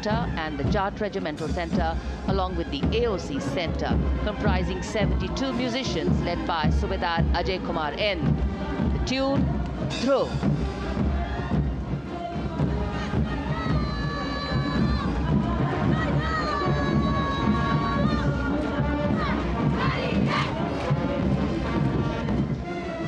Center and the Jat Regimental Center, along with the AOC Center, comprising 72 musicians led by Subedar Ajay Kumar N. The tune, Dhruv.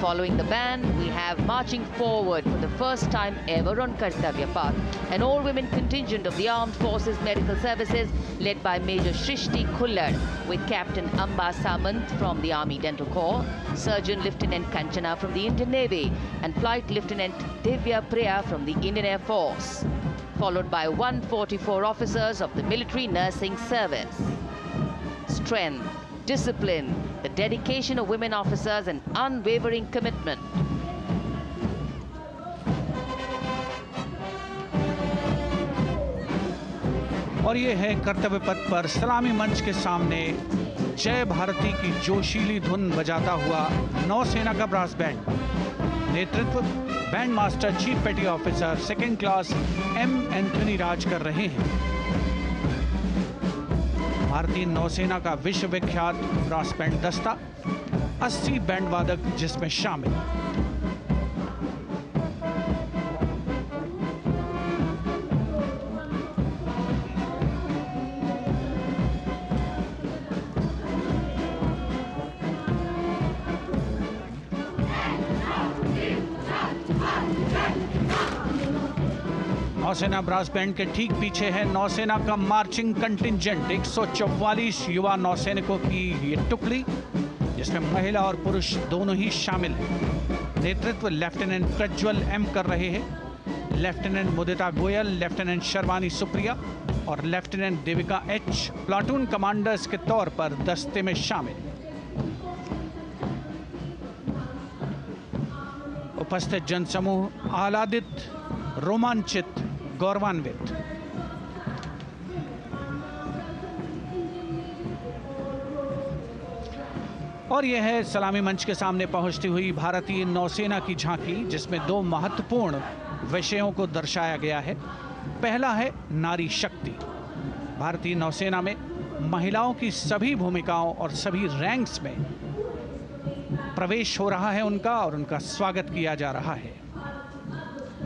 Following the band, we have marching forward for the first time ever on Kartavya Path, an all-women contingent of the Armed Forces Medical Services led by Major Shrishti Khullad, with Captain Amba Samant from the Army Dental Corps, Surgeon Lieutenant Kanchana from the Indian Navy, and Flight Lieutenant Divya Priya from the Indian Air Force, followed by 144 officers of the Military Nursing Service. Strength, discipline, the dedication of women officers, and unwavering commitment. और ये है कर्तव्य पथ पर सलामी मंच के सामने जय भारती की जोशीली धुन बजाता हुआ नौसेना का ब्रास बैंड। नेतृत्व band master chief petty officer second class M Anthony Raj कर रहे हैं। भारतीय नौसेना का विश्व विख्यात ब्रास बैंड दस्ता, 80 बैंड वादक जिसमें शामिल। नौसेना ब्रास बैंड के ठीक पीछे है नौसेना का मार्चिंग कंटिंजेंट, 144 युवा नौसैनिकों की ये टुकड़ी, जिसमें महिला और पुरुष दोनों ही शामिल हैं। नेतृत्व लेफ्टिनेंट प्रज्वल एम कर रहे हैं। लेफ्टिनेंट मुदिता गोयल, लेफ्टिनेंट शर्वानी सुप्रिया और lieutenant Devika H platoon commanders के तौर पर दस्ते में शामिल। उपस्थित जनसमूह आह्लादित, रोमांचित, गौरवान्वित। और यह है सलामी मंच के सामने पहुंचती हुई भारतीय नौसेना की झांकी, जिसमें दो महत्वपूर्ण विषयों को दर्शाया गया है। पहला है नारी शक्ति। भारतीय नौसेना में महिलाओं की सभी भूमिकाओं और सभी रैंक्स में प्रवेश हो रहा है उनका, और उनका स्वागत किया जा रहा है।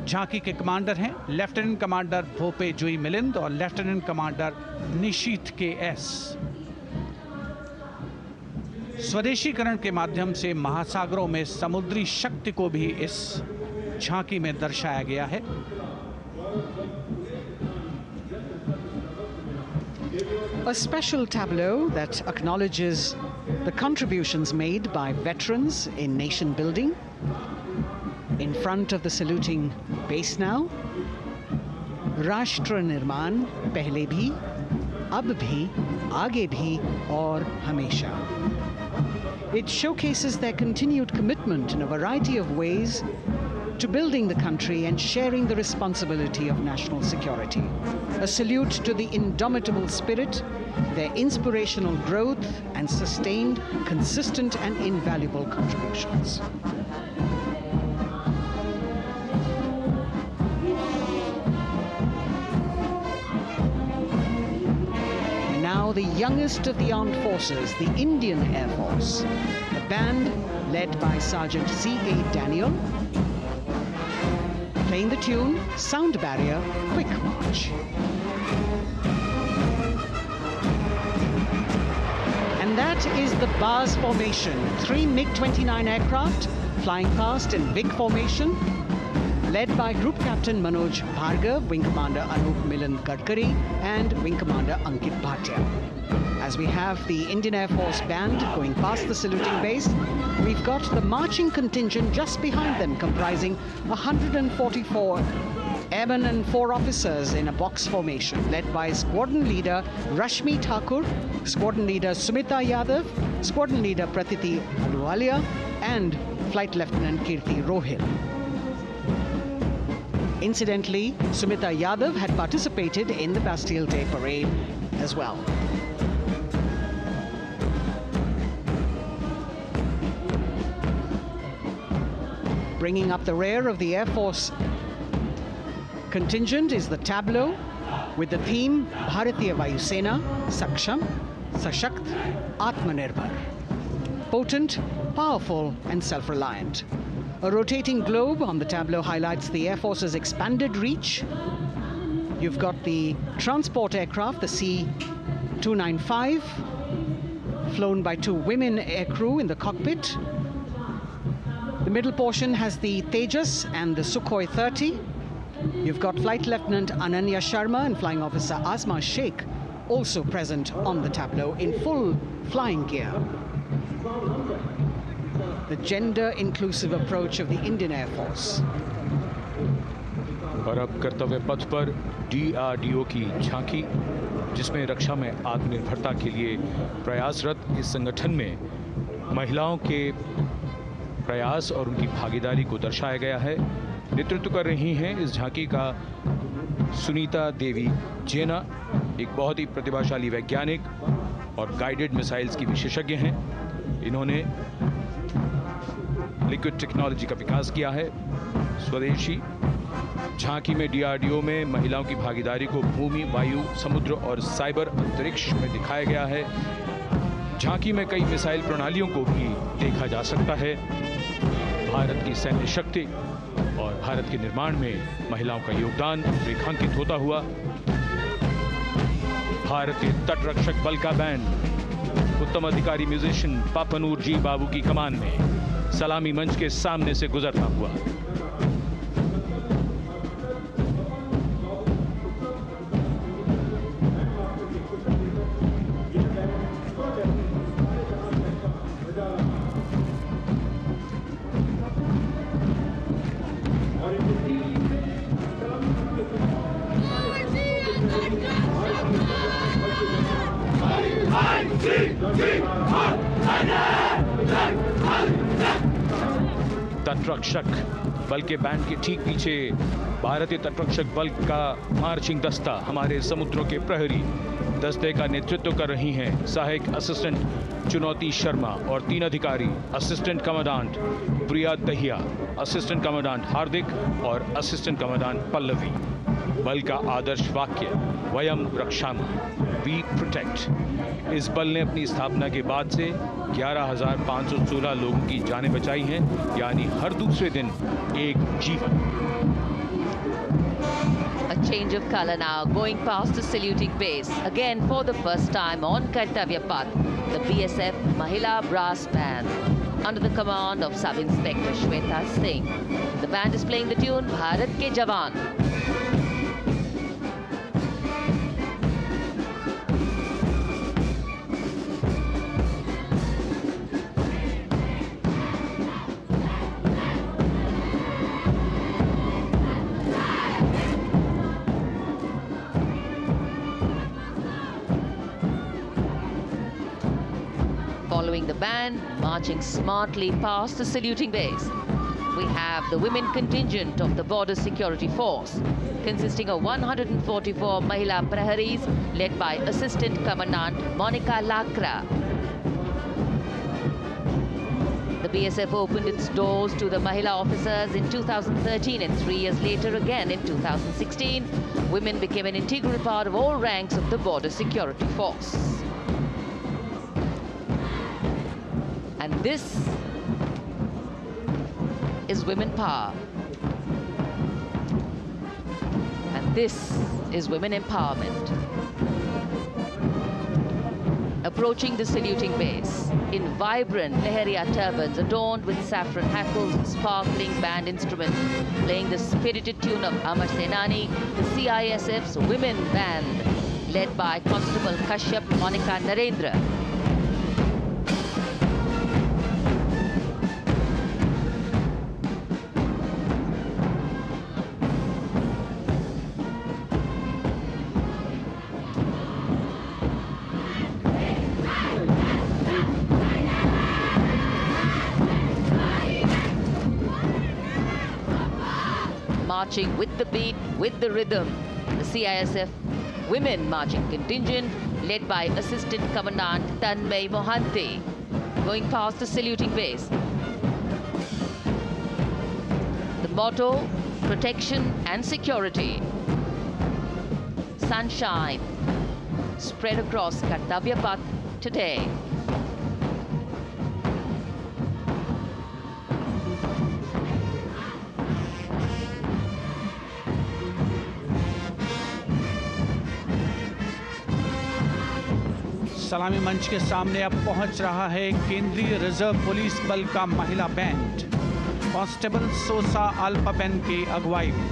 झांकी के कमांडर हैं लेफ्टिनेंट कमांडर भोपे जुई मिलिंद और लेफ्टिनेंट कमांडर निशीथ के एस। स्वदेशीकरण के माध्यम से महासागरों में समुद्री शक्ति को भी इस झांकी में दर्शाया गया है। A special tableau that acknowledges the contributions made by veterans in nation building. In front of the saluting base now, राष्ट्र निर्माण पहले भी, अब भी, आगे भी और हमेशा. It showcases their continued commitment in a variety of ways to building the country and sharing the responsibility of national security. A salute to the indomitable spirit, their inspirational growth and sustained, consistent and invaluable contributions. Now the youngest of the armed forces, the Indian Air Force, a band led by Sergeant C.A. Daniel, playing the tune Sound Barrier Quick March. And that is the bars formation, 3 MiG-29 aircraft flying past in big formation, led by Group Captain Manoj Bhargav, Wing Commander Anup Milan Gadkari, and Wing Commander Ankit Bhatia. As we have the Indian Air Force band going past the saluting base, we've got the marching contingent just behind them, comprising 144 airmen and 4 officers in a box formation, led by Squadron Leader Rashmi Thakur, Squadron Leader Sumita Yadav, Squadron Leader Pratiti Aluwalia, and Flight Lieutenant Kirti Rohil. Incidentally, Sumita Yadav had participated in the Bastille Day Parade as well. Bringing up the rear of the Air Force contingent is the tableau with the theme Bharatiya Vayu Sena, Saksham, Sashakt, Atmanirbhar. Potent, powerful and self-reliant. A rotating globe on the tableau highlights the Air Force's expanded reach. You've got the transport aircraft, the C-295, flown by 2 women aircrew in the cockpit. The middle portion has the Tejas and the Sukhoi 30. You've got Flight Lieutenant Ananya Sharma and Flying Officer Asma Sheikh also present on the tableau in full flying gear. The gender-inclusive approach of the Indian Air Force. और अब कर्तव्य पथ पर DRDO की झांकी, जिसमें रक्षा में आत्मनिर्भरता के लिए प्रयासरत इस संगठन में महिलाओं के प्रयास और उनकी भागीदारी को दर्शाया गया है। नेतृत्व कर रही हैं इस झांकी का सुनीता देवी जेना, एक बहुत ही प्रतिभाशाली वैज्ञानिक और गाइडेड मिसाइल्स की विशेषज्ञ हैं। इन्होंने लिक्विड टेक्नोलॉजी का विकास किया है। स्वदेशी झांकी में DRDO में महिलाओं की भागीदारी को भूमि, वायु, समुद्र और साइबर अंतरिक्ष में दिखाया गया है। झांकी में कई मिसाइल प्रणालियों को भी देखा जा सकता है। भारत की सैन्य शक्ति और भारत के निर्माण में महिलाओं का योगदान रेखांकित होता हुआ। भारतीय तटरक्षक बल का बैंड उत्तम अधिकारी म्यूजिशियन पापनूर जी बाबू की कमान में सलामी मंच के सामने से गुजरता हुआ। तटरक्षक बल के बैंड के ठीक पीछे भारतीय तटरक्षक बल का मार्चिंग दस्ता हमारे समुद्रों के प्रहरी दस्ते का नेतृत्व कर रही हैं सहायक असिस्टेंट चुनौती शर्मा और 3 अधिकारी, असिस्टेंट कमांडेंट प्रिया दहिया, असिस्टेंट कमांडेंट हार्दिक और असिस्टेंट कमांडेंट पल्लवी। बल का आदर्श वाक्य वयम रक्षामः, वी प्रोटेक्ट। इस बल ने अपनी स्थापना के बाद से 11,516 लोगों की जानें बचाई हैं, यानी हर दूसरे दिन एक जीवन। A change of color now, going past the saluting base. Again, for the first time on Kartavya Path, the BSF Mahila Brass Band, under the command of Sub-Inspector Shweta Singh. The band is playing the tune Bharat Ke Jawan. Following the band, marching smartly past the saluting base, we have the women contingent of the Border Security Force, consisting of 144 Mahila Praharis, led by Assistant Commandant Monica Lakra. The BSF opened its doors to the Mahila officers in 2013, and 3 years later again in 2016, women became an integral part of all ranks of the Border Security Force. And this is women power. And this is women empowerment. Approaching the saluting base in vibrant Leheria turbans adorned with saffron hackles and sparkling band instruments, playing the spirited tune of Amar Senani, the CISF's women band, led by Constable Kashyap Monica Narendra. Marching with the beat, with the rhythm, the CISF Women Marching Contingent, led by Assistant Commandant Tanmay Mohanty, going past the saluting base. The motto, protection and security. sunshine spread across Kartavya Path today. सलामी मंच के सामने अब पहुंच रहा है केंद्रीय reserve police बल का महिला बैंड। कांस्टेबल सोसा अल्पाबेन की अगुवाई में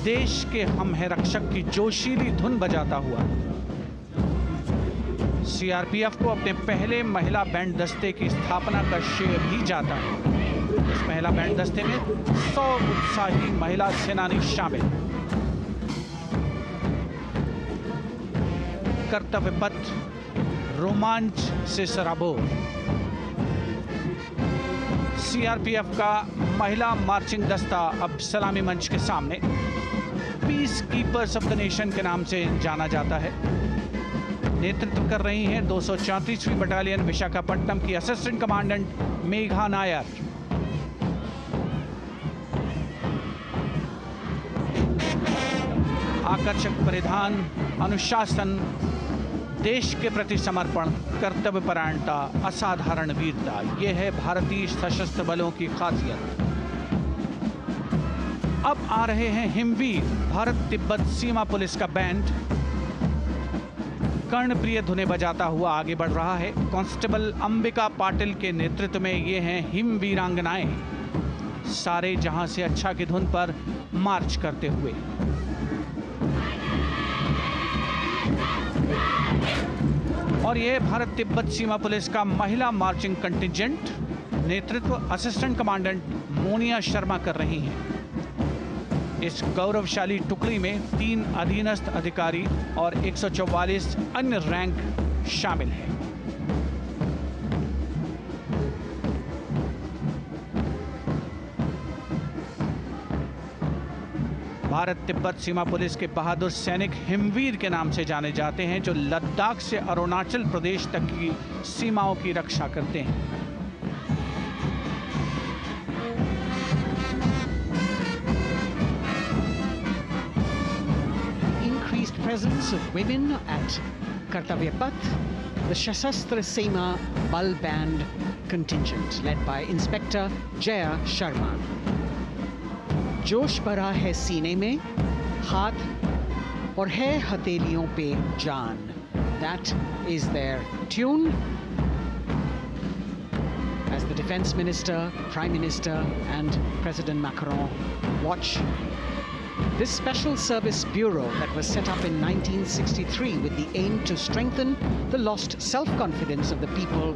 देश के हम है रक्षक की जोशीली धुन बजाता हुआ सीआरपीएफ को अपने पहले महिला बैंड दस्ते की स्थापना का श्रेय भी जाता है। इस महिला बैंड दस्ते में 100 उत्साही महिला सेनानी शामिल। कर्तव्य पथ रोमांच से सराबोर। सीआरपीएफ का महिला मार्चिंग दस्ता अब सलामी मंच के सामने peace keepers of the nation के नाम से जाना जाता है। नेतृत्व कर रही हैं 234वीं बटालियन विशाखापट्टनम की असिस्टेंट कमांडेंट मेघा नायर। आकर्षक परिधान, अनुशासन, देश के प्रति समर्पण, कर्तव्य परायणता, असाधारण वीरता, यह है भारतीय सशस्त्र बलों की खासियत। अब आ रहे हैं हिमवीर भारत तिब्बत सीमा पुलिस का बैंड। कर्णप्रिय धुनें बजाता हुआ आगे बढ़ रहा है। कांस्टेबल अंबिका पाटिल के नेतृत्व में ये हैं हिमवीरांगनाएं, सारे जहां से अच्छा की धुन पर मार्च करते हुए। और यह भारत तिब्बत सीमा पुलिस का महिला मार्चिंग कंटिजेंट, नेतृत्व असिस्टेंट कमांडेंट मोनिया शर्मा कर रही हैं। इस गौरवशाली टुकड़ी में 3 अधीनस्थ अधिकारी और 144 अन्य रैंक शामिल हैं। भारत तिब्बत सीमा पुलिस के बहादुर सैनिक हिमवीर के नाम से जाने जाते हैं, जो लद्दाख से अरुणाचल प्रदेश तक की सीमाओं की रक्षा करते हैं। Increased presence of women at Kartavya Path, the Shasastra Seema Bal Band contingent led by Inspector Jaya Sharma. जोश भरा है सीने में, हाथ और है हथेलियों पे जान. That is their tune. As the Defense Minister, Prime Minister and President Macron watch this Special Service Bureau that was set up in 1963 with the aim to strengthen the lost self-confidence of the people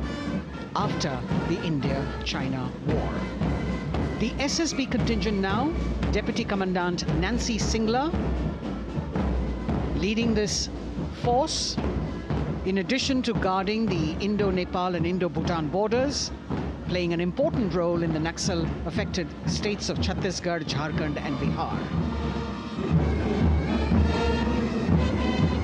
after the India-China War. The SSB contingent now, Deputy Commandant Nancy Singla, leading this force, in addition to guarding the Indo-Nepal and Indo-Bhutan borders, playing an important role in the Naxal-affected states of Chhattisgarh, Jharkhand and Bihar.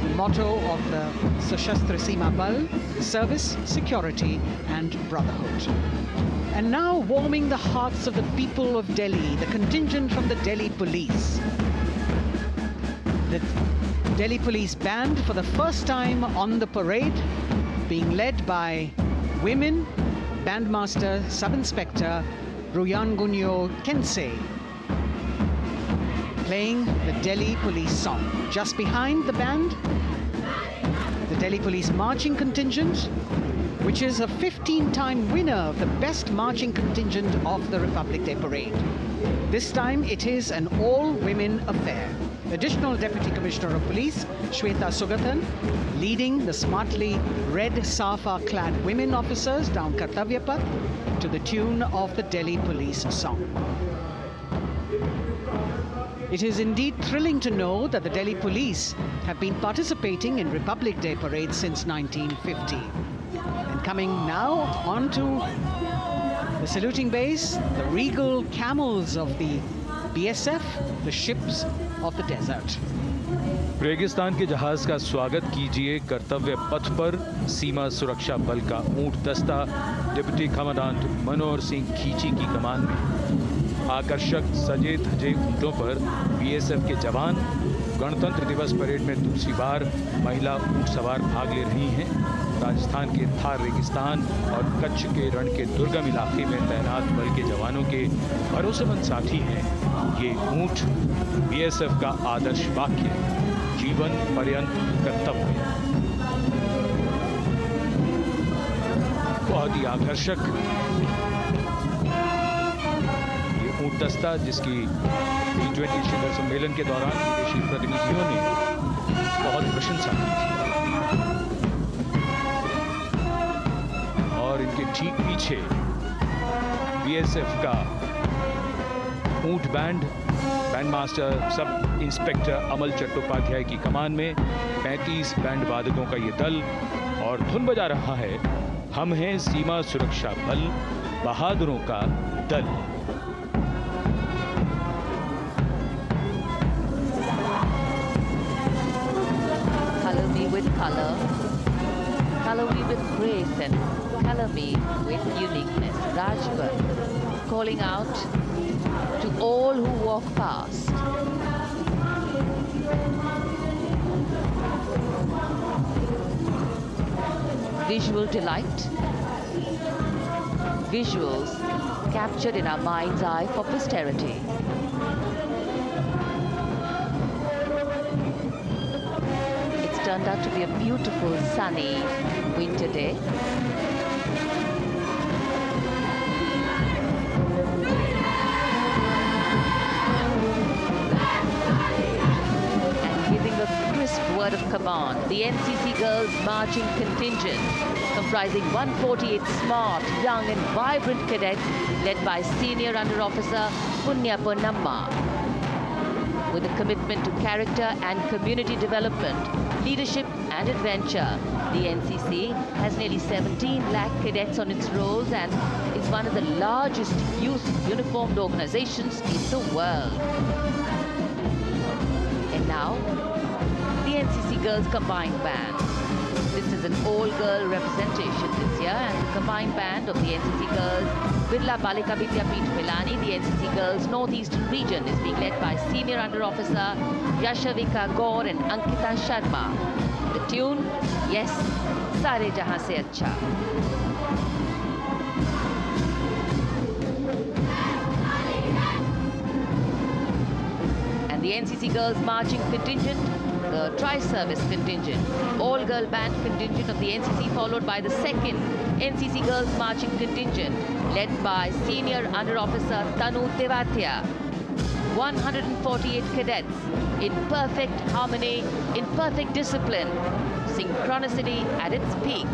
The motto of the Sashastra Seema Bal, service, security and brotherhood. And now warming the hearts of the people of Delhi, the contingent from the Delhi Police. The Delhi Police Band, for the first time on the parade, being led by women, Bandmaster Sub-Inspector Ruyangunyo Kensei, playing the Delhi Police song. Just behind the band, the Delhi Police Marching Contingent, which is a 15-time winner of the best marching contingent of the Republic Day Parade. This time it is an all-women affair. Additional Deputy Commissioner of Police, Shweta Sugathan, leading the smartly red safa-clad women officers down Kartavya Path to the tune of the Delhi Police song. It is indeed thrilling to know that the Delhi Police have been participating in Republic Day parades since 1950. And coming now onto the saluting base, the regal camels of the BSF, the ships of the desert. रेगिस्तान के जहाज का स्वागत कीजिए कर्तव्य पथ पर सीमा सुरक्षा बल का ऊंट दस्ता डिप्टी कमांडेंट मनोहर सिंह खींची की कमान में। आकर्षक सजे धजे ऊंटों पर बीएसएफ के जवान, गणतंत्र दिवस परेड में दूसरी बार महिला ऊंट सवार भाग ले रही हैं। राजस्थान के थार रेगिस्तान और कच्छ के रण के दुर्गम इलाके में तैनात बल के जवानों के भरोसेमंद साथी हैं। ये ऊंट बीएसएफ का आदर्श वाक्य, जीवन पर्यंत कर्तव्य। बहुत ही आकर्षक ये ऊंट दस्ता, जिसकी G20 शिखर सम्मेलन के दौरान विदेशी प्रतिनिधियों ने बहुत प्रशंसा की थी। और इनके ठीक पीछे बीएसएफ का ऊंट बैंड मास्टर सब इंस्पेक्टर अमल चट्टोपाध्याय की कमान में 35 बैंड वादकों का ये दल, और धुन बजा रहा है हम हैं सीमा सुरक्षा बल, बहादुरों का दल। Color me with color, color me with grace, and color me with uniqueness. Rajput calling out to all who walk past. Visual delight, visuals captured in our mind's eye for posterity. It's turned out to be a beautiful sunny winter day. Word of command, the NCC Girls Marching Contingent, comprising 148 smart, young and vibrant cadets led by Senior Under Officer Punya Ponnamma. With a commitment to character and community development, leadership and adventure, the NCC has nearly 17 lakh cadets on its rolls and is one of the largest youth uniformed organizations in the world. And now, the NCC Girls Combined Band. This is an all-girl representation this year, and the combined band of the NCC Girls Birla Balika Vidyapeeth Pilani, the NCC Girls Northeastern region, is being led by Senior Under Officer Yashavika Gaur and Ankita Sharma. The tune, yes, Sare Jahan Se Acha. And the NCC Girls Marching Contingent, the Tri-Service Contingent, all-girl band contingent of the NCC, followed by the second NCC Girls Marching Contingent, led by Senior Under Officer Tanu Tevatia. 148 cadets in perfect harmony, in perfect discipline, synchronicity at its peak.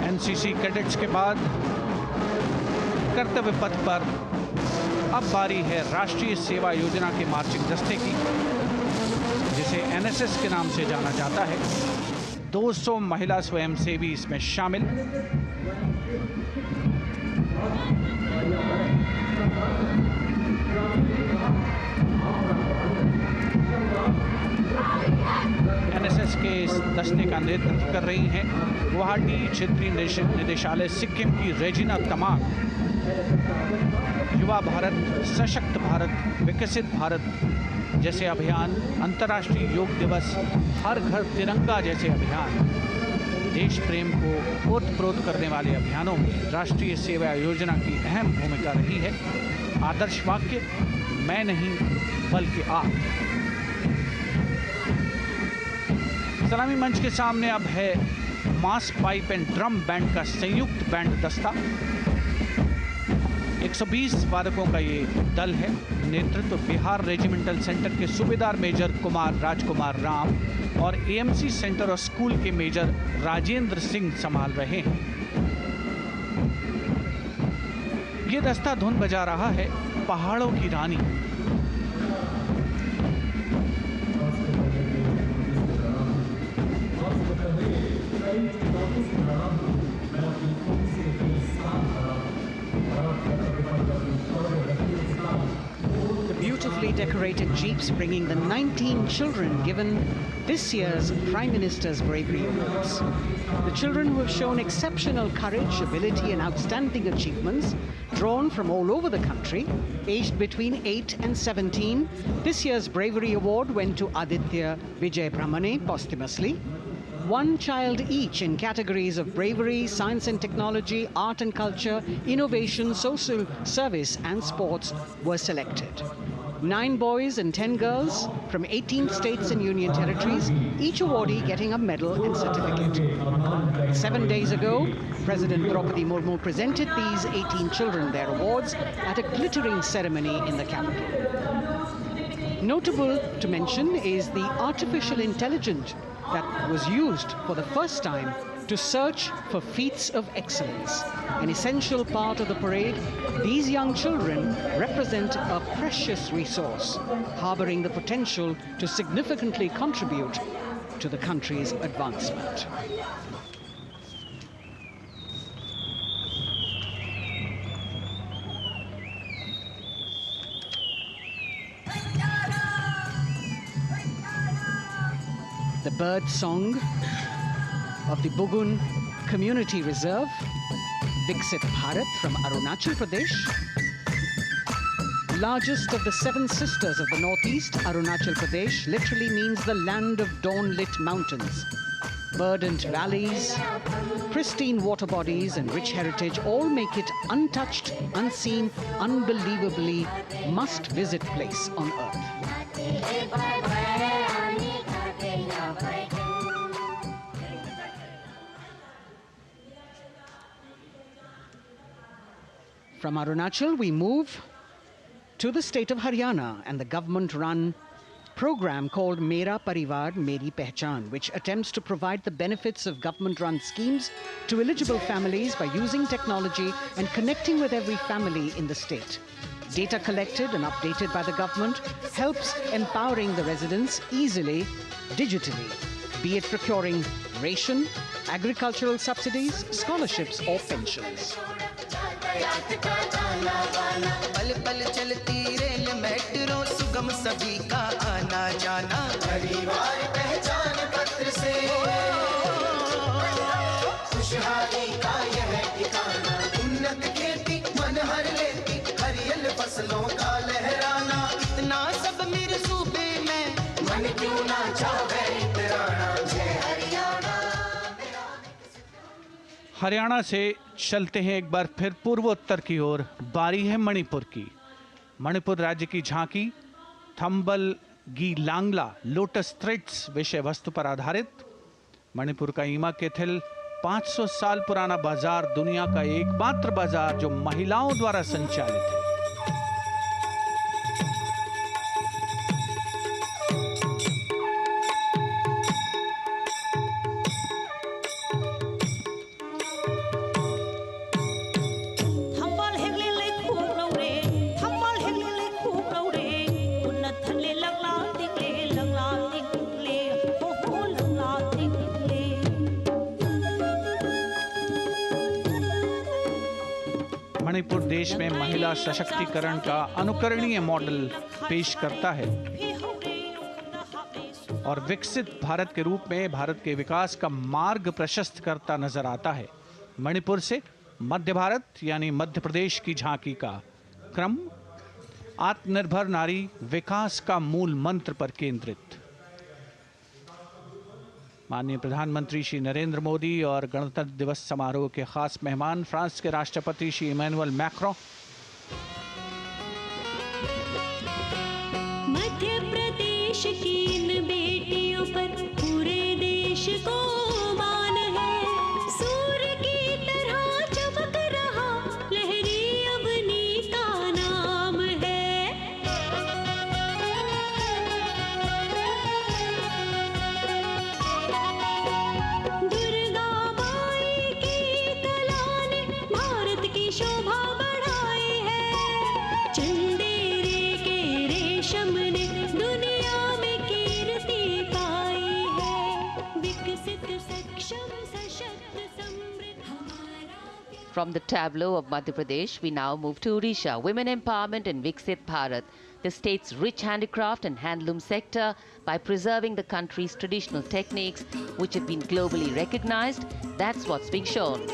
NCC cadets के बाद कर्तव्य पथ पर अब बारी है राष्ट्रीय सेवा योजना के मार्चिंग दस्ते की, जिसे एनएसएस के नाम से जाना जाता है। 200 महिला स्वयंसेवी इसमें शामिल। एनएसएस के इस दस्ते का नेतृत्व कर रही हैं गुवाहाटी क्षेत्रीय निदेशालय सिक्किम की रेजिना तमांग। युवा भारत, सशक्त भारत, विकसित भारत जैसे अभियान, अंतर्राष्ट्रीय योग दिवस, हर घर तिरंगा जैसे अभियान, देश प्रेम को ओतप्रोत करने वाले अभियानों में राष्ट्रीय सेवा योजना की अहम भूमिका रही है। आदर्श वाक्य, मैं नहीं बल्कि आप। सलामी मंच के सामने अब है मास पाइप एंड ड्रम बैंड का संयुक्त बैंड दस्ता। 120 वादकों का ये दल है। नेतृत्व बिहार रेजिमेंटल सेंटर के सूबेदार मेजर कुमार राजकुमार राम और एएमसी सेंटर और स्कूल के मेजर राजेंद्र सिंह संभाल रहे हैं। ये दस्ता धुन बजा रहा है पहाड़ों की रानी। beautifully decorated jeeps bringing the 19 children given this year's Prime Minister's Bravery Awards. The children who have shown exceptional courage, ability and outstanding achievements, drawn from all over the country, aged between 8 and 17. This year's Bravery Award went to Aditya Vijay Brahmane posthumously. One child each in categories of bravery, science and technology, art and culture, innovation, social service and sports were selected. 9 boys and 10 girls from 18 states and union territories, each awardee getting a medal and certificate. 7 days ago, President Draupadi Murmu presented these 18 children their awards at a glittering ceremony in the capital. Notable to mention is the artificial intelligence that was used for the first time to search for feats of excellence. An essential part of the parade, these young children represent a precious resource, harboring the potential to significantly contribute to the country's advancement. The bird song of the Bugun Community Reserve, Viksit Bharat from Arunachal Pradesh. Largest of the 7 sisters of the Northeast, Arunachal Pradesh literally means the land of dawn-lit mountains. Verdant valleys, pristine water bodies and rich heritage all make it untouched, unseen, unbelievably must-visit place on earth. From Arunachal, we move to the state of Haryana and the government-run program called Mera Parivar Meri Pehchan, which attempts to provide the benefits of government-run schemes to eligible families by using technology and connecting with every family in the state. Data collected and updated by the government helps empowering the residents easily, digitally, be it procuring ration, agricultural subsidies, scholarships or pensions. पल पल चलती rail metro सुगम सभी का आना जाना परिवार पहचान पत्र से खुशहाली का यह ठिकाना उन्नत खेती मन हर लेती हरियल फसलों का लहराना इतना सब मेरे सूबे में मन क्यों ना चाहे इतराना जय हरियाणा। हरियाणा से चलते हैं एक बार फिर पूर्वोत्तर की ओर। बारी है मणिपुर की। मणिपुर राज्य की झांकी थंबल गी लांगला लोटस थ्रेड्स विषय वस्तु पर आधारित। मणिपुर का ईमा केथिल 500 साल पुराना बाजार, दुनिया का एकमात्र बाजार जो महिलाओं द्वारा संचालित है। मणिपुर देश में महिला सशक्तिकरण का अनुकरणीय मॉडल पेश करता है और विकसित भारत के रूप में भारत के विकास का मार्ग प्रशस्त करता नजर आता है। मणिपुर से मध्य भारत यानी मध्य प्रदेश की झांकी का क्रम आत्मनिर्भर नारी विकास का मूल मंत्र पर केंद्रित। माननीय प्रधानमंत्री श्री नरेंद्र मोदी और गणतंत्र दिवस समारोह के खास मेहमान फ्रांस के राष्ट्रपति श्री इमैनुअल मैक्रों। मध्य प्रदेश की इन बेटियों पर पूरे देश को मान है। सूर्य की तरह चमक रहा लहरी अवनी का नाम है। दुर्गा माई की कला ने भारत की शोभा बढ़ाई है। चंदेरे के रेशम ने दुनिया में कीर्ति पाई है। विकसित सक्षम सशक्त समृद्ध हमारा From the tableau of Madhya Pradesh, we now move to Odisha. Women Empowerment and Viksit Bharat. the state's rich handicraft and handloom sector by preserving the country's traditional techniques, which have been globally recognized. That's what's being shown.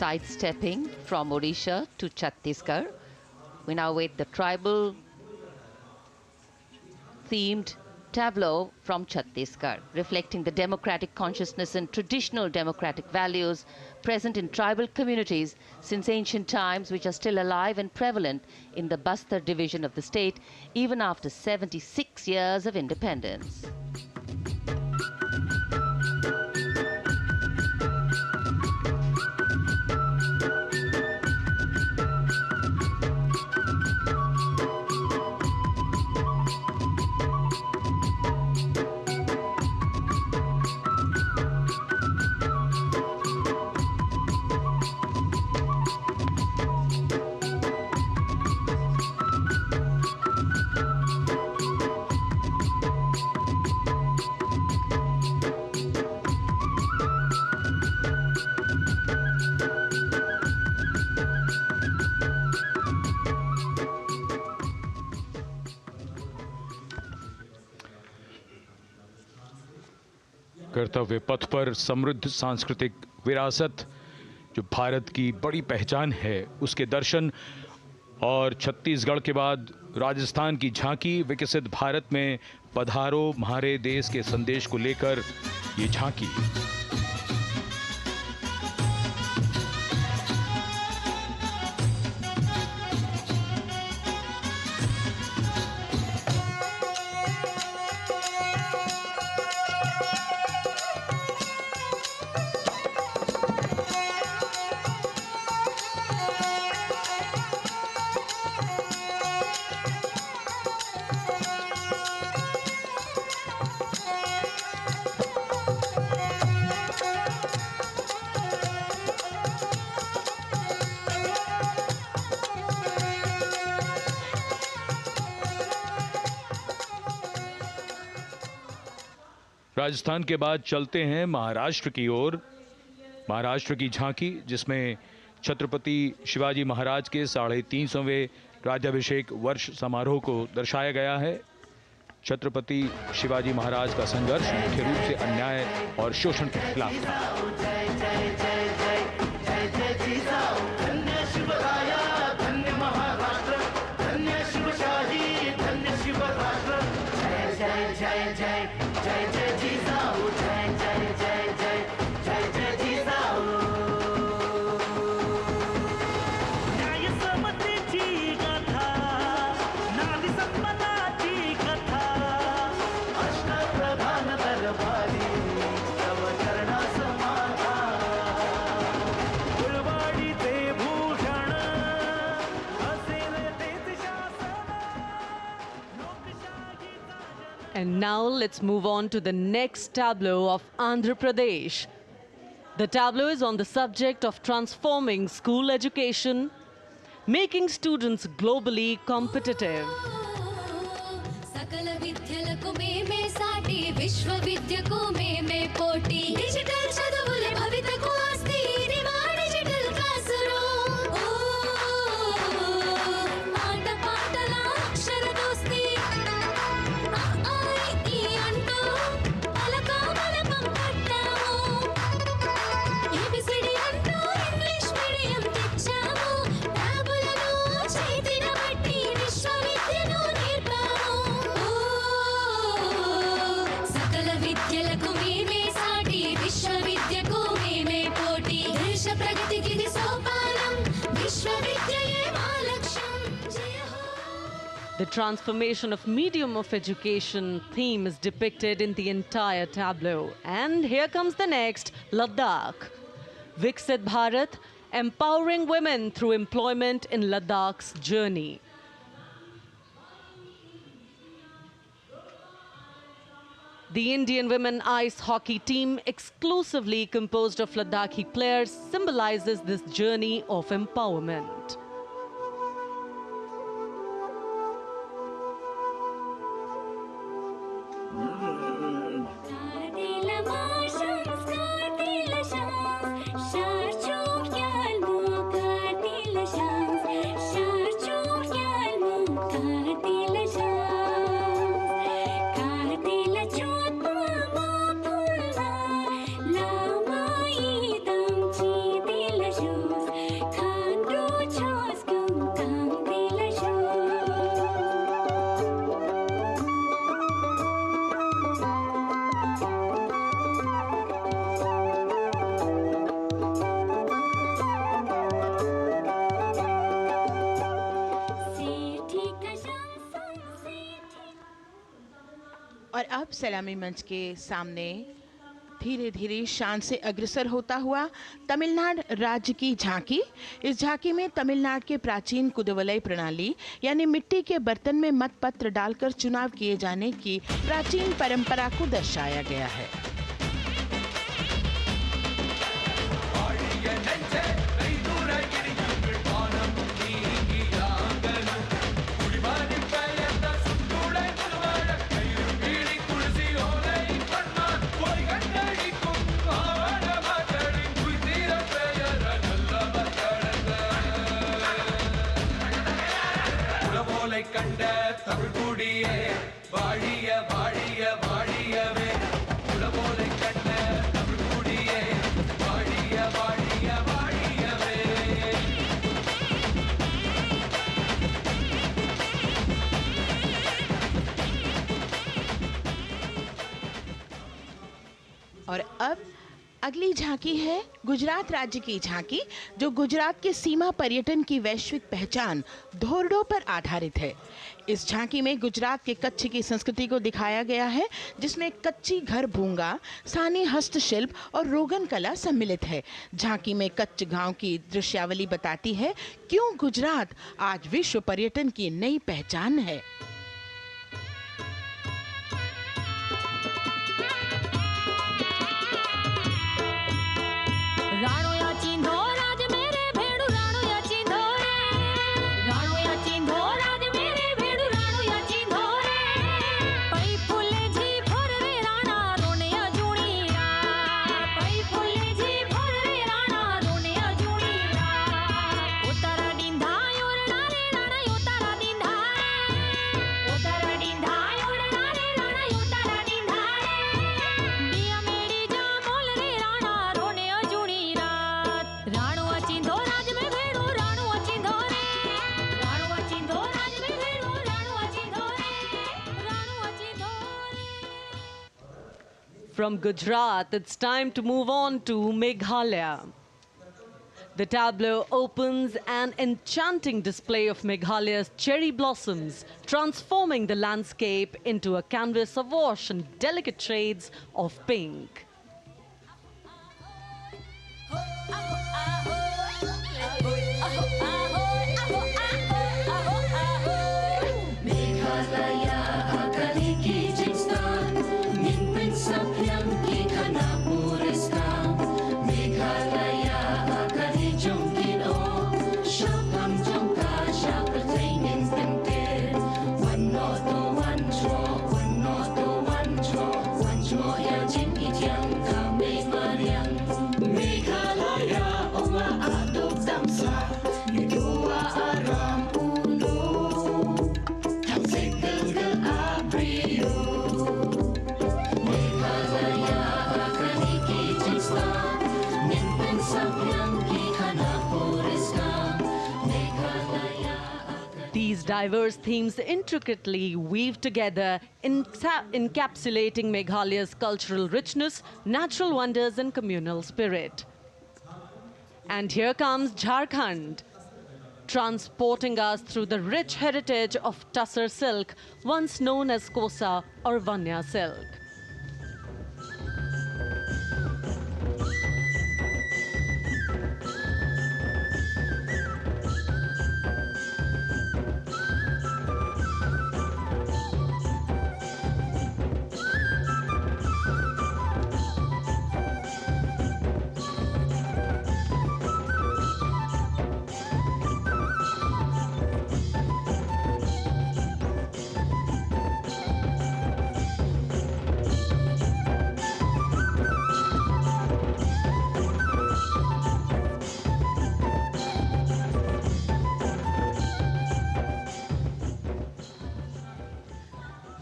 Sidestepping from Odisha to Chhattisgarh, we now wait the tribal themed tableau from Chhattisgarh, reflecting the democratic consciousness and traditional democratic values present in tribal communities since ancient times, which are still alive and prevalent in the Bastar division of the state, even after 76 years of independence. कर्तव्य पथ पर समृद्ध सांस्कृतिक विरासत जो भारत की बड़ी पहचान है उसके दर्शन, और छत्तीसगढ़ के बाद राजस्थान की झांकी विकसित भारत में पधारो हमारे देश के संदेश को लेकर ये झांकी। राजस्थान के बाद चलते हैं महाराष्ट्र की ओर। महाराष्ट्र की झांकी जिसमें छत्रपति शिवाजी महाराज के 350वें राज्याभिषेक वर्ष समारोह को दर्शाया गया है। छत्रपति शिवाजी महाराज का संघर्ष मुख्य रूप से अन्याय और शोषण के खिलाफ था। And now let's move on to the next tableau of Andhra Pradesh. The tableau is on the subject of transforming school education, making students globally competitive. सकल विद्यలకు మేమే సాటి విశ్వవిద్యకు మేమే పోటీ డిజిటల్ చదువుల భవితకు ఆస్తి ఇది మా డిజిటల్ క్లాస్ రూమ్ ఆట పాటల అక్షర దోస్తి ఈ అంటూ పలక బలపం పట్టాము ఏబిసిడి అంటూ ఇంగ్లీష్ మీడియం తెచ్చాము ట్యాబులను చేతిన బట్టి విశ్వవిద్యను నేర్పాము సకల విద్యలకు మేమే సాటి విశ్వవిద్య The transformation of medium of education theme is depicted in the entire tableau. And here comes the next, Ladakh. Viksit Bharat, empowering women through employment in Ladakh's journey. The Indian women ice hockey team, exclusively composed of Ladakhi players, symbolizes this journey of empowerment. और अब सलामी मंच के सामने धीरे धीरे शान से अग्रसर होता हुआ तमिलनाडु राज्य की झांकी। इस झांकी में तमिलनाडु के प्राचीन कुदवलय प्रणाली यानी मिट्टी के बर्तन में मतपत्र डालकर चुनाव किए जाने की प्राचीन परंपरा को दर्शाया गया है। और अब अगली झांकी है गुजरात राज्य की झांकी, जो गुजरात के सीमा पर्यटन की वैश्विक पहचान धोरडो पर आधारित है। इस झांकी में गुजरात के कच्छ की संस्कृति को दिखाया गया है, जिसमें कच्ची घर भूंगा, स्थानीय हस्तशिल्प और रोगन कला सम्मिलित है। झांकी में कच्छ गांव की दृश्यावली बताती है क्यों गुजरात आज विश्व पर्यटन की नई पहचान है। From Gujarat, it's time to move on to Meghalaya. The tableau opens an enchanting display of Meghalaya's cherry blossoms, transforming the landscape into a canvas awash in delicate shades of pink. These diverse themes intricately weave together, encapsulating Meghalaya's cultural richness, natural wonders and communal spirit. And here comes Jharkhand. transporting us through the rich heritage of Tussar silk, once known as Kosa or Vanya silk.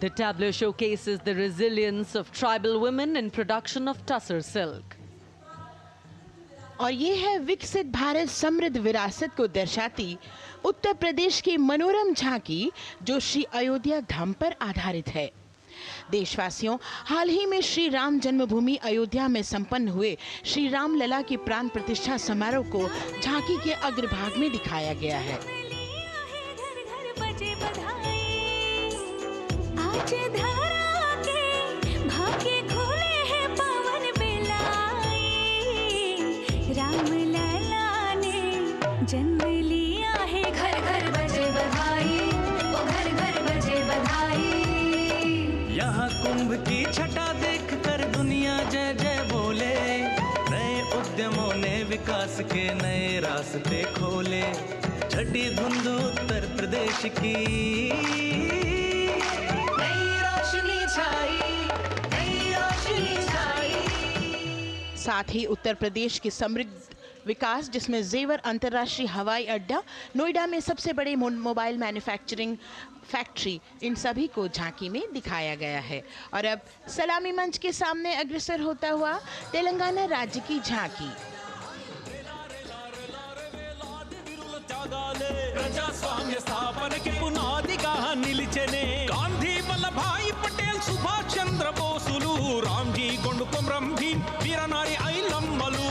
The tableau showcases the resilience of tribal women in production of Tussar silk. और ये है विकसित भारत समृद्ध विरासत को दर्शाती उत्तर प्रदेश की मनोरम झांकी जो श्री अयोध्या धाम पर आधारित है। देशवासियों, हाल ही में श्री राम जन्मभूमि अयोध्या में संपन्न हुए श्री राम लला की प्राण प्रतिष्ठा समारोह को झांकी के अग्रभाग में दिखाया गया है। आज धरा के भाग्य खोले हैं पावन बेलाई, राम लला ने जन्म लिया है, घर घर बजे बधाई, ओ घर घर बजे बधाई। यहाँ कुंभ की छटा देख कर दुनिया जय जय बोले, नए उद्यमों ने विकास के नए रास्ते खोले, छठी धुंध उत्तर प्रदेश की साथ ही उत्तर प्रदेश की समृद्ध विकास जिसमें जेवर अंतर्राष्ट्रीय हवाई अड्डा, नोएडा में सबसे बड़े मोबाइल मैन्युफैक्चरिंग फैक्ट्री, इन सभी को झांकी में दिखाया गया है। और अब सलामी मंच के सामने अग्रसर होता हुआ तेलंगाना राज्य की झांकी। ప్రజాస్వామ్య స్థాపనకి పునాదిగా నిలిచెనే గాంధీ వల్లభాయ్ పటేల్ సుభాష్ చంద్ర బోసులు రామ్జీ గొండు కొమరం భీమ్ వీరనారి ఐలమ్మలు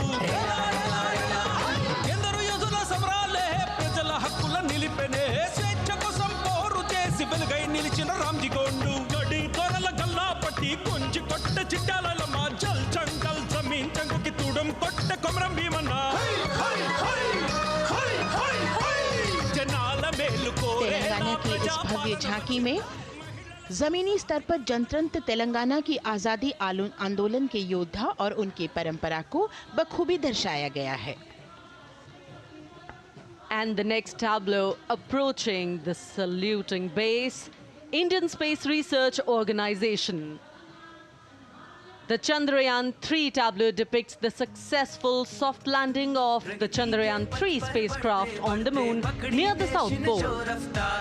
ఎందరో యోధుల సమరాలే ప్రజల హక్కుల నిలిపెనే స్వేచ్ఛ కోసం పోరు చేసి వెలుగై నిలిచిన రామ్జీ గొండు గడి కొరల గల్లా పట్టి కొంచి కొట్ట చిట్టాలమ్మ జల్ చంకల్ జమీన్ చంకుకి తుడం కొట్ట కొమరం భీమన్న तेलंगाना की इस भव्य झांकी में जमीनी स्तर पर जनतंत्र तेलंगाना की आजादी आंदोलन के योद्धा और उनकी परंपरा को बखूबी दर्शाया गया है। And the next tableau approaching the saluting base, Indian Space Research Organization. The Chandrayaan-3 tableau depicts the successful soft landing of the Chandrayaan-3 spacecraft on the moon near the South Pole.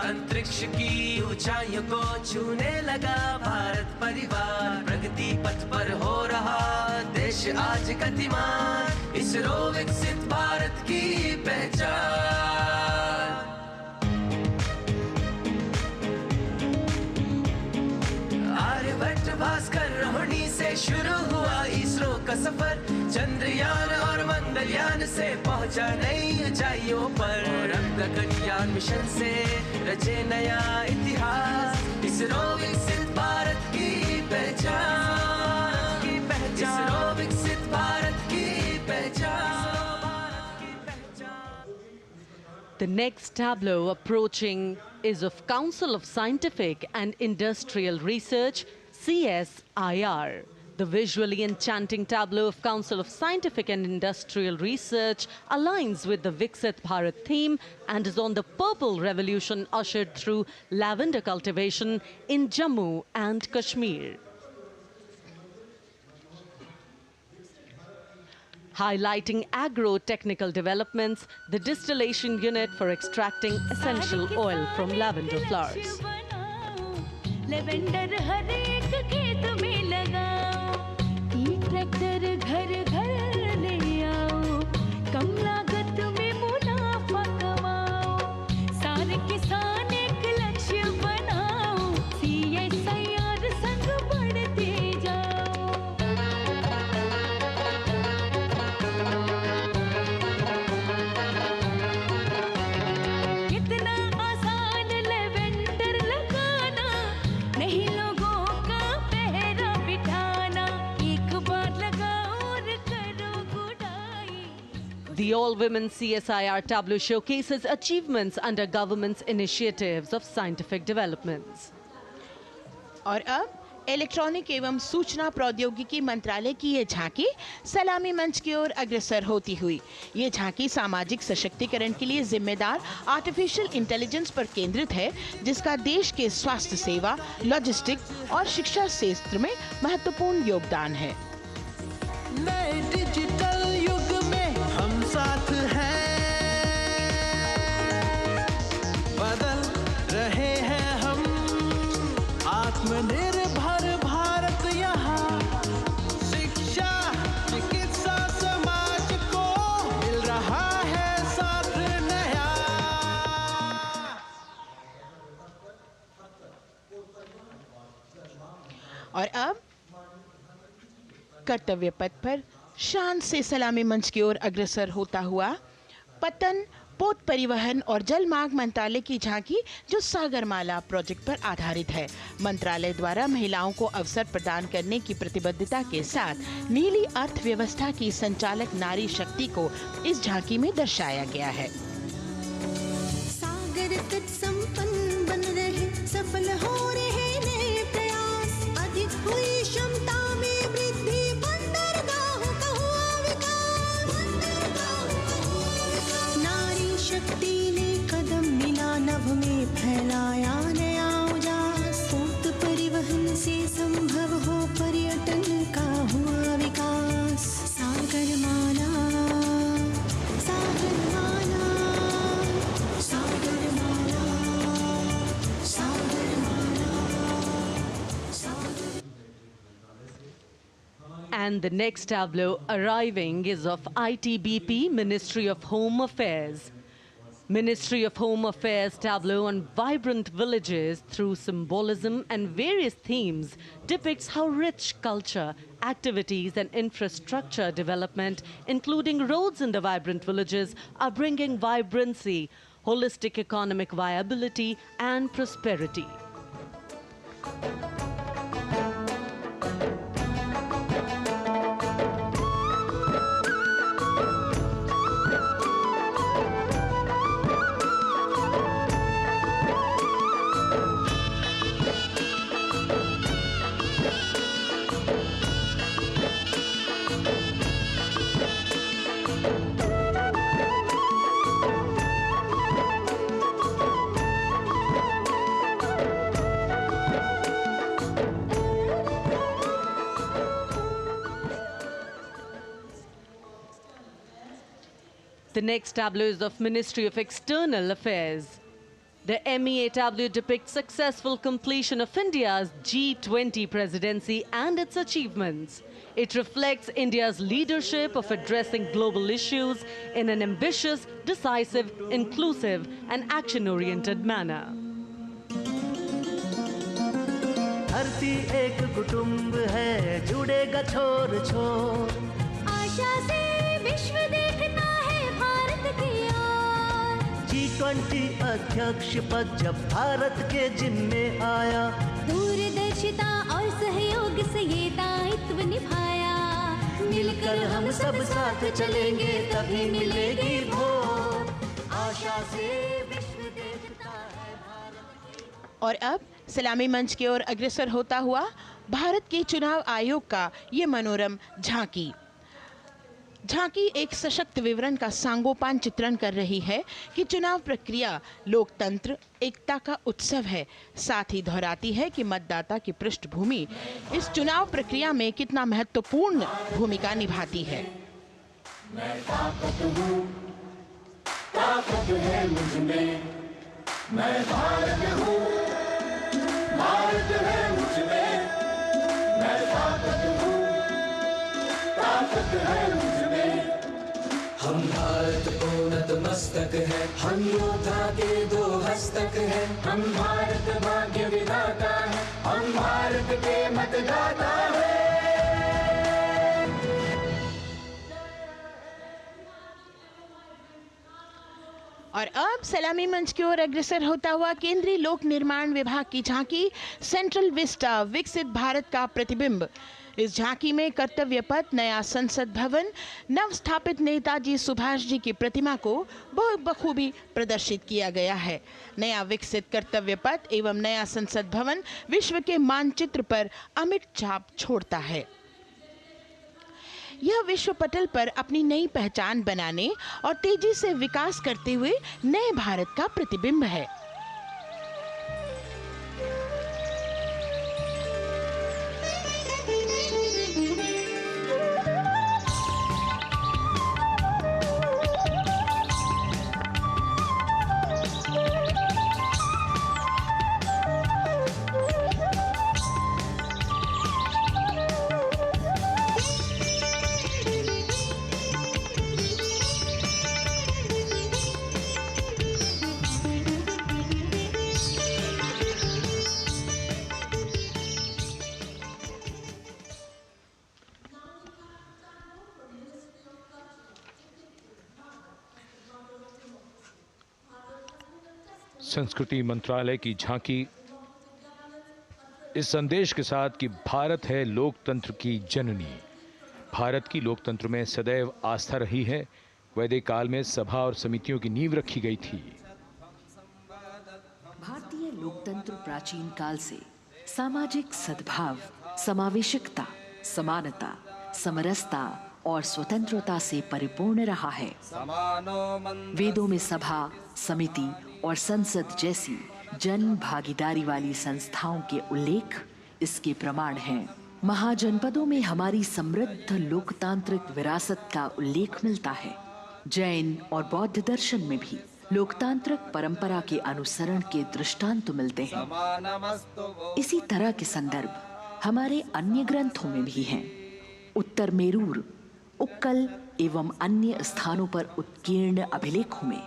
अंतरिक्ष की ऊंचाइयों को छूने लगा भारत परिवार, प्रगति पथ पर हो रहा देश आज गतिमान, इसरो विकसित भारत की पहचान। आर्यभट्ट भास्कर रोहिणी से शुरू हुआ इसरो का सफर, चंद्रयान और मंगलयान से पहुंचा नई ऊंचाइयों पर, गगनयान मिशन से रचे नया इतिहास, इसरो विकसित भारत की पहचान, इसरो विकसित भारत की पहचान। The next tableau approaching is of Council of Scientific and Industrial Research, CSIR. The visually enchanting tableau of Council of Scientific and Industrial Research aligns with the Viksit Bharat theme and is on the Purple Revolution ushered through lavender cultivation in Jammu and Kashmir. Highlighting agro-technical developments, the distillation unit for extracting essential oil from lavender flowers. Lavender हर एक खेत में लगाओ, tractor घर घर ले आओ, कम लागत में मुनाफा कमाओ, सारे किसान एक लक्ष्य बनाओ, CSIR संग बढ़ते जाओ। The all-women CSIR tableau showcases achievements under government's initiatives of scientific developments. और अब इलेक्ट्रॉनिक एवं सूचना प्रौद्योगिकी मंत्रालय की ये झांकी सलामी मंच की ओर अग्रसर होती हुई। ये झांकी सामाजिक सशक्तिकरण के लिए जिम्मेदार आर्टिफिशियल इंटेलिजेंस पर केंद्रित है, जिसका देश के स्वास्थ्य सेवा, लॉजिस्टिक्स और शिक्षा क्षेत्र में महत्वपूर्ण योगदान है। नए डिजिटल युग में हम साथ हैं, बदल रहे हैं हम, आत्मनिर्भर भारत यहाँ, शिक्षा चिकित्सा समाज को मिल रहा है साथ नया। और अब कर्तव्य पथ पर शान से सलामी मंच की ओर अग्रसर होता हुआ पतन, पोत परिवहन और जल मार्ग मंत्रालय की झांकी, जो सागरमाला प्रोजेक्ट पर आधारित है। मंत्रालय द्वारा महिलाओं को अवसर प्रदान करने की प्रतिबद्धता के साथ नीली अर्थव्यवस्था की संचालक नारी शक्ति को इस झांकी में दर्शाया गया है। सागर तट संपन्न बन रहे, सफल हो रहे नए प्रयास, अधिक हुई क्षमता में वृद्धि, बंदरगाहों का हुआ विकास, नारी शक्ति ने कदम मिला नभ में, फैलाया नया उजास, पोत परिवहन से संभव हो पर्यटन का हुआ विकास। सागरमाला, सागरमाला, सागरमाला, सागरमाला, सागर। And the next tableau arriving is of ITBP, Ministry of Home Affairs. Ministry of Home Affairs tableau on vibrant villages through symbolism and various themes depicts how rich culture, activities and infrastructure development, including roads in the vibrant villages, are bringing vibrancy, holistic economic viability and prosperity. The next tableau is of Ministry of External Affairs. The MEA tableau depicts successful completion of India's G20 presidency and its achievements. It reflects India's leadership of addressing global issues in an ambitious, decisive, inclusive and action-oriented manner. धरती एक कुटुंब है, जुड़ेगा छोर छोर, आशा से विश्व देखता है भारत की ओर। G20 अध्यक्ष पद जब भारत के जिम्मे आया, दूरदर्शिता और सहयोग से ये दायित्व निभाया, मिलकर हम सब साथ चलेंगे तभी मिलेगी भोर, आशा से विश्व देखता है भारत। और अब सलामी मंच की ओर अग्रसर होता हुआ भारत के चुनाव आयोग का ये मनोरम झांकी एक सशक्त विवरण का सांगोपान चित्रण कर रही है कि चुनाव प्रक्रिया लोकतंत्र, एकता का उत्सव है। साथ ही दोहराती है कि मतदाता की पृष्ठभूमि इस चुनाव प्रक्रिया में कितना महत्वपूर्ण भूमिका निभाती है। मैं ताकत हूँ, ताकत है मुझ में, मैं भारत हूँ, भारत है मुझ में, मैं ताकत हूँ, ताकत है मुझ में। हम भारत को नतमस्तक है, हम योद्धा के दो हस्तक है, हम भारत भाग्य विधाता है, हम भारत के मतदाता है। और अब सलामी मंच की ओर अग्रसर होता हुआ केंद्रीय लोक निर्माण विभाग की झांकी सेंट्रल विस्टा, विकसित भारत का प्रतिबिंब। इस झांकी में कर्तव्य पथ, नया संसद भवन, नव स्थापित नेताजी सुभाष जी की प्रतिमा को बहुत बखूबी प्रदर्शित किया गया है। नया विकसित कर्तव्य पथ एवं नया संसद भवन विश्व के मानचित्र पर अमिट छाप छोड़ता है। यह विश्व पटल पर अपनी नई पहचान बनाने और तेजी से विकास करते हुए नए भारत का प्रतिबिंब है। संस्कृति मंत्रालय की झांकी इस संदेश के साथ कि भारत है लोकतंत्र की जननी। भारत की लोकतंत्र में सदैव आस्था रही है। वैदिक काल में सभा और समितियों की नींव रखी गई थी। भारतीय लोकतंत्र प्राचीन काल से सामाजिक सद्भाव, समावेशकता, समानता, समरसता और स्वतंत्रता से परिपूर्ण रहा है। वेदों में सभा, समिति और संसद जैसी जन भागीदारी वाली संस्थाओं के उल्लेख इसके प्रमाण हैं। महाजनपदों में हमारी समृद्ध लोकतांत्रिक विरासत का उल्लेख मिलता है। जैन और बौद्ध दर्शन में भी लोकतांत्रिक परंपरा के अनुसरण के दृष्टांत मिलते हैं। इसी तरह के संदर्भ हमारे अन्य ग्रंथों में भी हैं। उत्तर मेरूर, उक्कल एवं अन्य स्थानों पर उत्कीर्ण अभिलेखों में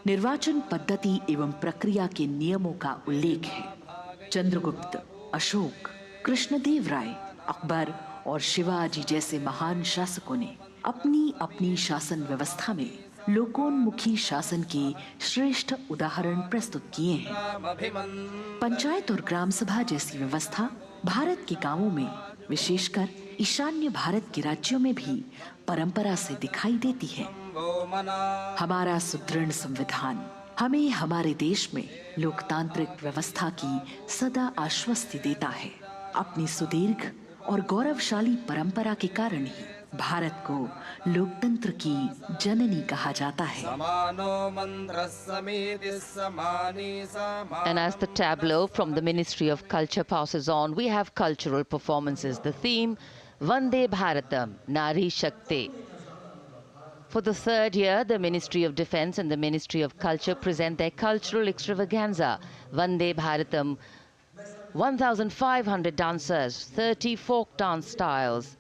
निर्वाचन पद्धति एवं प्रक्रिया के नियमों का उल्लेख है। चंद्रगुप्त, अशोक, कृष्णदेव राय, अकबर और शिवाजी जैसे महान शासकों ने अपनी अपनी शासन व्यवस्था में लोकोन्मुखी शासन के श्रेष्ठ उदाहरण प्रस्तुत किए हैं। पंचायत और ग्राम सभा जैसी व्यवस्था भारत के गांवों में, विशेषकर ईशान्य भारत के राज्यों में भी परंपरा से दिखाई देती है। हमारा सुदृढ़ संविधान हमें हमारे देश में लोकतांत्रिक व्यवस्था की सदा आश्वस्ति देता है। अपनी सुदीर्घ और गौरवशाली परंपरा के कारण ही भारत को लोकतंत्र की जननी कहा जाता है। And as the tableau from the Ministry of Culture passes on, we have cultural performances. The theme, Vande Bharatam, Nari Shakti. For the third year, the Ministry of Defence and the Ministry of Culture present their cultural extravaganza, Vande Bharatam. 1,500 dancers, 30 folk dance styles,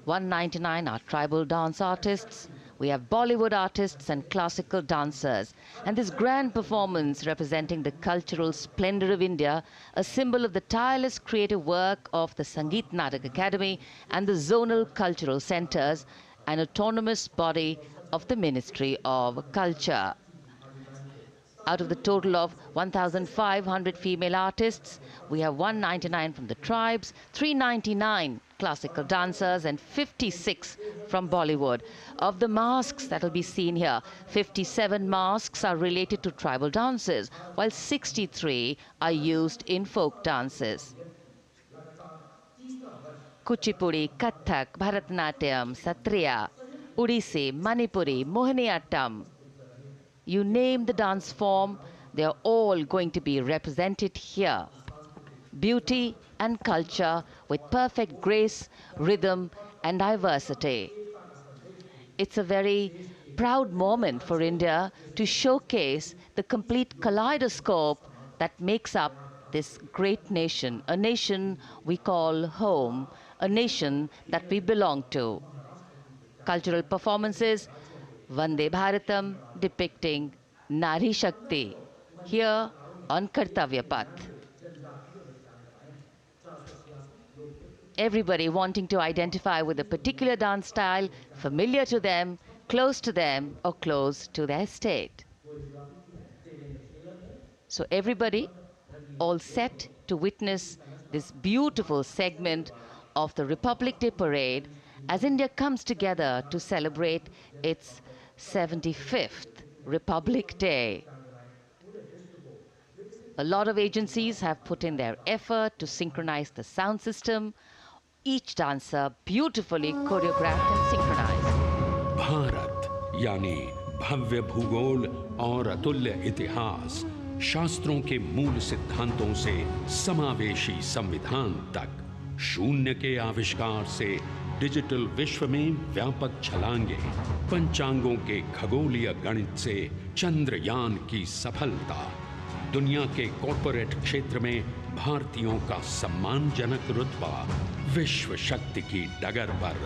199 are tribal dance artists. We have Bollywood artists and classical dancers. And this grand performance representing the cultural splendor of India, a symbol of the tireless creative work of the Sangeet Natak Academy and the zonal cultural centers, an autonomous body of the Ministry of Culture. Out of the total of 1,500 female artists, we have 199 from the tribes, 399 classical dancers and 56 from Bollywood. Of the masks that will be seen here, 57 masks are related to tribal dances, while 63 are used in folk dances. Kuchipudi, Kathak, Bharatanatyam, Satriya, Odissi, Manipuri, Mohiniyattam. You name the dance form, they are all going to be represented here. Beauty and culture with perfect grace, rhythm and diversity. It's a very proud moment for India to showcase the complete kaleidoscope that makes up this great nation, a nation we call home, a nation that we belong to. Cultural performances, Vande Bharatam depicting Nari Shakti here on Kartavya Path. Everybody wanting to identify with a particular dance style, familiar to them, close to them, or close to their state. So everybody all set to witness this beautiful segment of the Republic Day parade as India comes together to celebrate its 75th Republic Day. A lot of agencies have put in their effort to synchronize the sound system. Each dancer beautifully choreographed and synchronized. Bharat यानी भव्य भूगोल और अतुल्य इतिहास, शास्त्रों के मूल सिद्धांतों से समावेशी संविधान तक, शून्य के आविष्कार से डिजिटल विश्व में व्यापक छलांगे, पंचांगों के खगोलीय गणित से चंद्रयान की सफलता, दुनिया के कॉर्पोरेट क्षेत्र में भारतीयों का सम्मानजनक रुतबा, विश्व शक्ति की डगर पर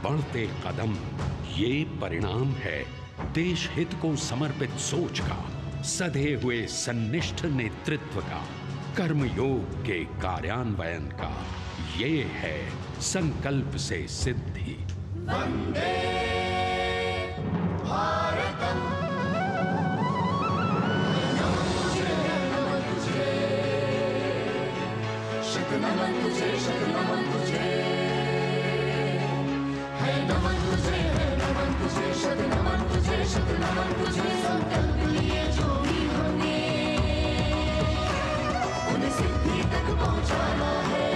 बढ़ते कदम, ये परिणाम है देश हित को समर्पित सोच का, सधे हुए सन्निष्ठ नेतृत्व का, कर्मयोग के कार्यान्वयन का। ये है संकल्प से सिद्धि। वंदे भारतम, नमन तुझे, शत नमन तुझे, शत नमन तुझे, है नमन तुझे, है नमन तुझे, शत नमन तुझे, शत नमन तुझे। संकल्प लिए जो भी हमने उन्हें सिद्धि तक पहुंचाना है।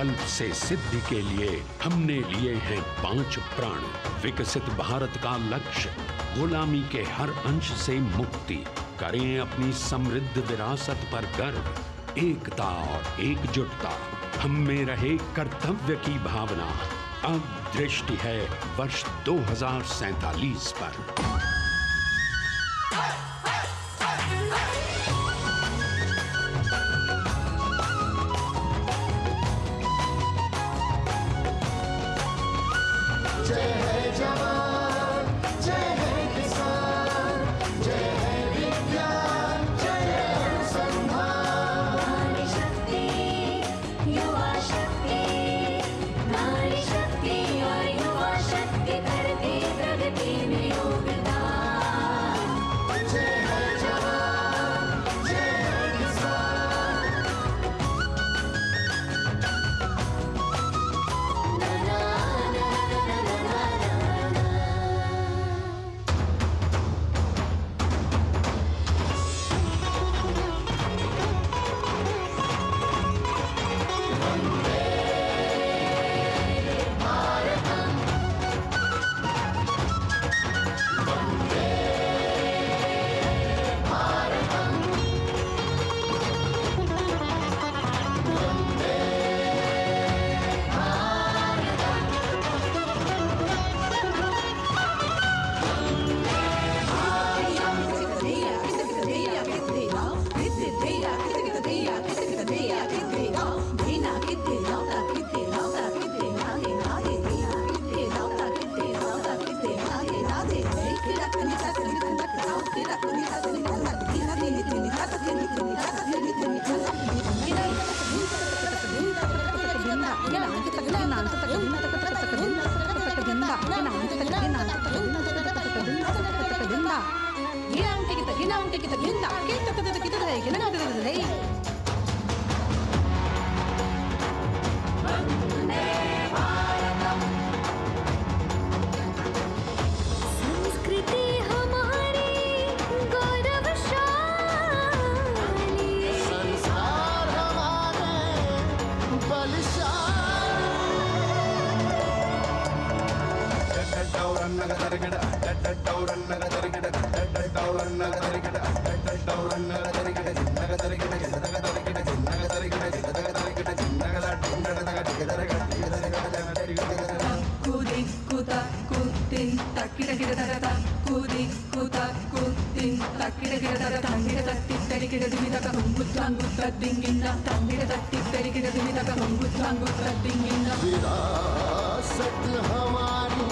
संकल्प से सिद्धि के लिए हमने लिए हैं 5 प्रण। विकसित भारत का लक्ष्य, गुलामी के हर अंश से मुक्ति, करें अपनी समृद्ध विरासत पर गर्व, एकता और एकजुटता, हम में रहे कर्तव्य की भावना। अब दृष्टि है वर्ष 2047 पर। विरासत हमारी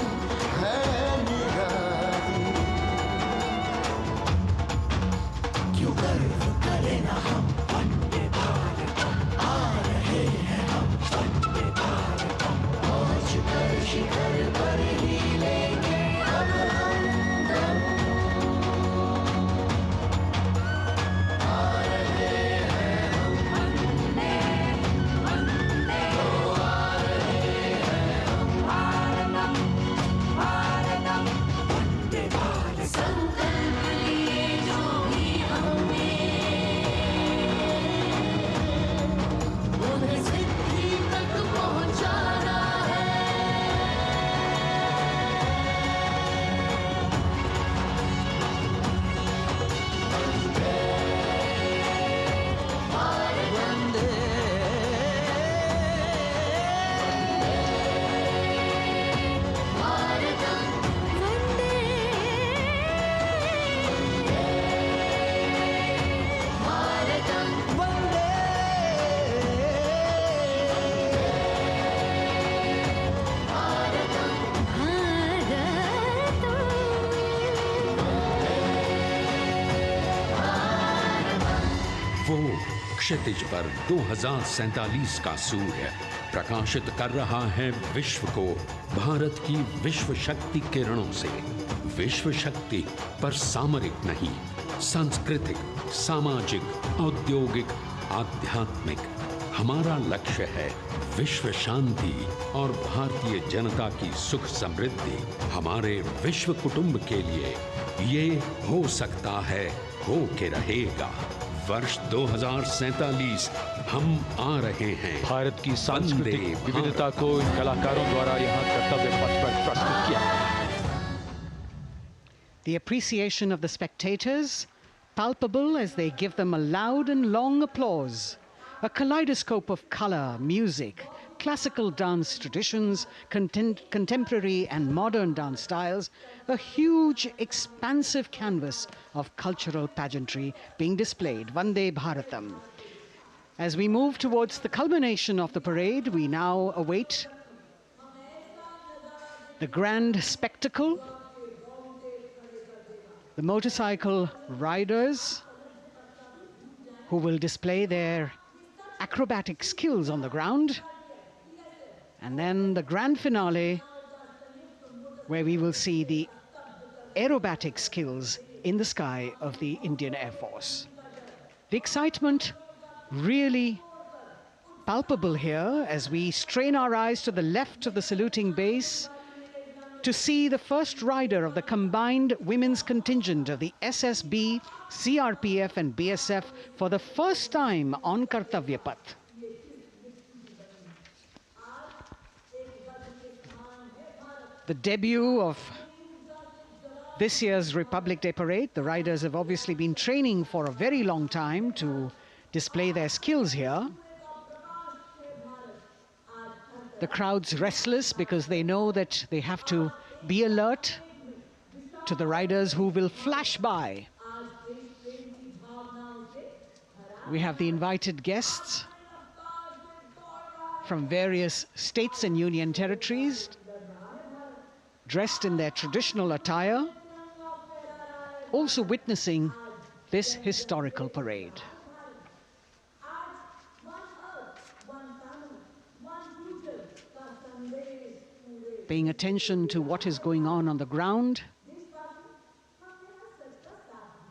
है निराली, क्यों गर्व करें ना हम वंदे भारतम, आ रहे हैं हम वंदे भारतम, पहुंच कर शिखर पर ही लेंगे अब हम दम, आ रहे हैं हम वंदे वंदे, आ रहे हैं हम भारतम भारतम वंदे भारतम, संकल्प लिए जो भी हमने उन्हें सिद्धि तक पहुंचाना है। वो क्षितिज पर 2047 का सूर्य प्रकाशित कर रहा है विश्व को भारत की विश्व शक्ति किरणों से। विश्व शक्ति पर सामरिक नहीं, सांस्कृतिक, सामाजिक, औद्योगिक, आध्यात्मिक। हमारा लक्ष्य है विश्व शांति और भारतीय जनता की सुख समृद्धि। हमारे विश्व कुटुंब के लिए ये हो सकता है, हो के रहेगा। वर्ष 2047 हम आ रहे हैं। भारत की सांस्कृतिक विविधता को इन कलाकारों द्वारा यहाँ कर्तव्य पथ पर प्रस्तुत किया। The appreciation of the spectators palpable as they give them a loud and long applause. A kaleidoscope of color, music, classical dance traditions, contemporary and modern dance styles, a huge, expansive canvas of cultural pageantry being displayed, Vande Bharatam. As we move towards the culmination of the parade, we now await the grand spectacle. The motorcycle riders who will display their acrobatic skills on the ground. And then the grand finale, where we will see the aerobatic skills in the sky of the Indian Air Force. The excitement really palpable here as we strain our eyes to the left of the saluting base to see the first rider of the combined women's contingent of the SSB, CRPF and BSF for the first time on Kartavya Path. The debut of this year's Republic Day Parade. The riders have obviously been training for a very long time to display their skills here. The crowd's restless because they know that they have to be alert to the riders who will flash by. We have the invited guests from various states and union territories, dressed in their traditional attire, also witnessing this historical parade. Paying attention to what is going on the ground,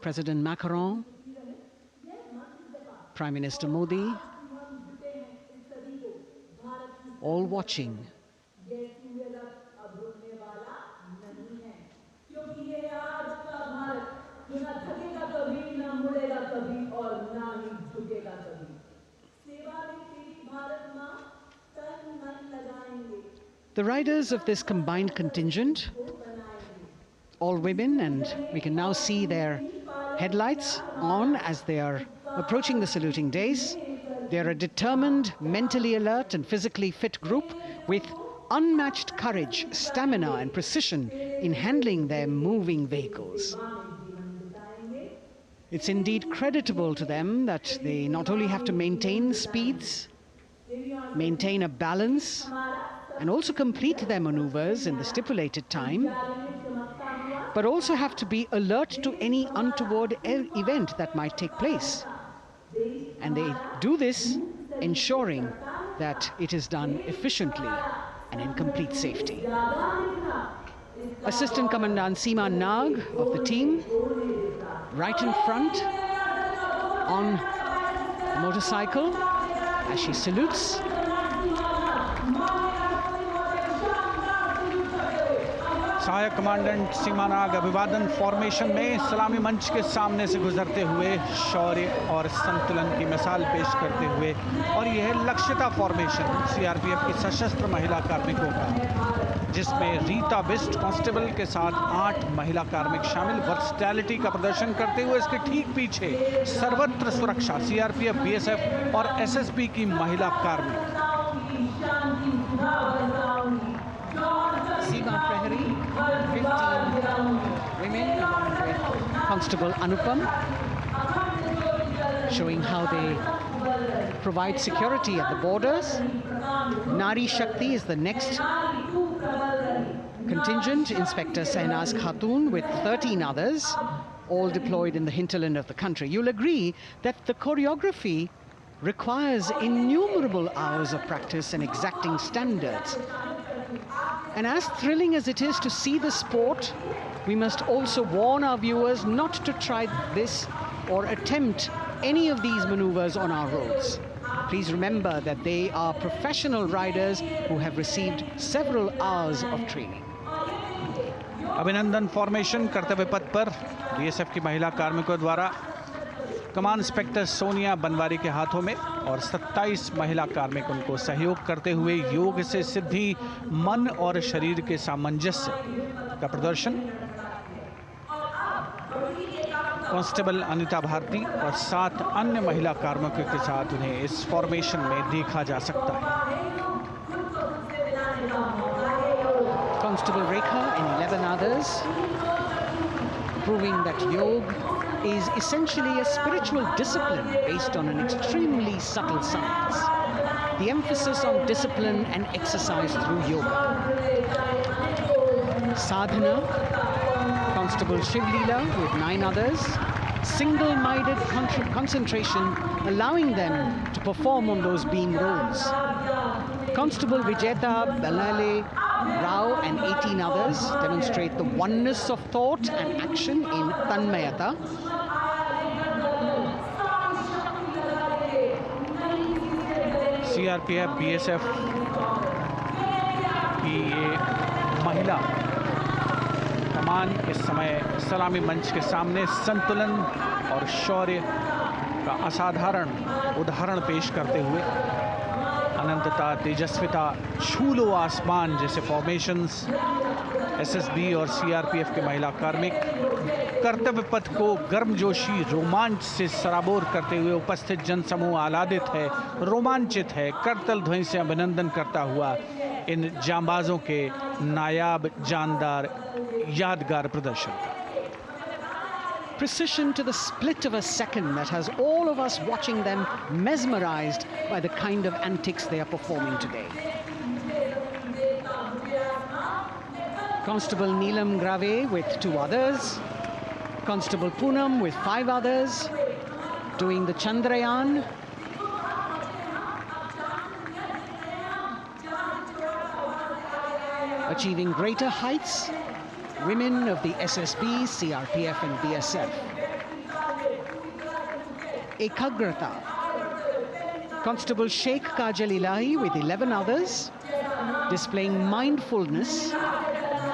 President Macron, Prime Minister Modi, all watching. The riders of this combined contingent, all women, and we can now see their headlights on as they are approaching the saluting days. They are a determined, mentally alert and physically fit group with unmatched courage, stamina and precision in handling their moving vehicles. It's indeed creditable to them that they not only have to maintain speeds, maintain a balance, and also complete their maneuvers in the stipulated time, but also have to be alert to any untoward event that might take place. And they do this ensuring that it is done efficiently and in complete safety. Assistant Commandant Seema Nag of the team, right in front on a motorcycle as she salutes. सहायक commandant सीमा नाग अभिवादन formation में सलामी मंच के सामने से गुजरते हुए शौर्य और संतुलन की मिसाल पेश करते हुए, और यह लक्ष्यता फॉर्मेशन सीआरपीएफ की सशस्त्र महिला कार्मिकों का, जिसमें रीता बिस्ट कांस्टेबल के साथ 8 महिला कार्मिक शामिल, वर्सटैलिटी का प्रदर्शन करते हुए इसके ठीक पीछे सर्वत्र सुरक्षा सीआरपीएफ, बीएसएफ और एसएसबी की महिला कार्मिक। Seema Prahari, 15 women along with Constable Anupam, showing how they provide security at the borders. Nari Shakti is the next contingent, Inspector Sainaz Khatun with 13 others, all deployed in the hinterland of the country. You'll agree that the choreography requires innumerable hours of practice and exacting standards. And as thrilling as it is to see the sport, we must also warn our viewers not to try this or attempt any of these maneuvers on our roads. Please remember that they are professional riders who have received several hours of training. अभिनंदन formation कर्तव्य पथ पर BSF की महिला कार्मिकों द्वारा कमान inspector Sonia Banwari के हाथों में और 27 महिला कार्मिक उनको सहयोग करते हुए योग से सिद्धि, मन और शरीर के सामंजस्य का प्रदर्शन। कांस्टेबल अनिता भारती और 7 अन्य महिला कार्मिकों के साथ उन्हें इस फॉर्मेशन में देखा जा सकता है। Constable Rekha and 11 others, proving that yoga is essentially a spiritual discipline based on an extremely subtle science. The emphasis on discipline and exercise through yoga. Sadhana, Constable Shivleela with 9 others, single-minded concentration, allowing them to perform on those beam roles. Constable Vijeta Balale Rao and 18 others demonstrate the oneness of thought and action in Tanmayata. CRPF, BSF की ये महिला कमान इस समय सलामी मंच के सामने संतुलन और शौर्य का असाधारण उदाहरण पेश करते हुए अनंतता, तेजस्विता, छू लो आसमान जैसे फॉर्मेशंस एसएसबी और सीआरपीएफ के महिला कार्मिक कर्तव्य पथ को गर्मजोशी रोमांच से सराबोर करते हुए उपस्थित जनसमूह आह्लादित है, रोमांचित है, करतल ध्वनि से अभिनंदन करता हुआ इन जांबाजों के नायाब, जानदार, यादगार प्रदर्शन का। Precision to the split of a second that has all of us watching them mesmerized by the kind of antics they are performing today. Constable Neelam Grave with 2 others, Constable Poonam with 5 others, doing the Chandrayaan. Achieving greater heights, women of the SSB, CRPF and BSF. Ekagrata. Constable Sheikh Kajal Ilahi with 11 others, displaying mindfulness,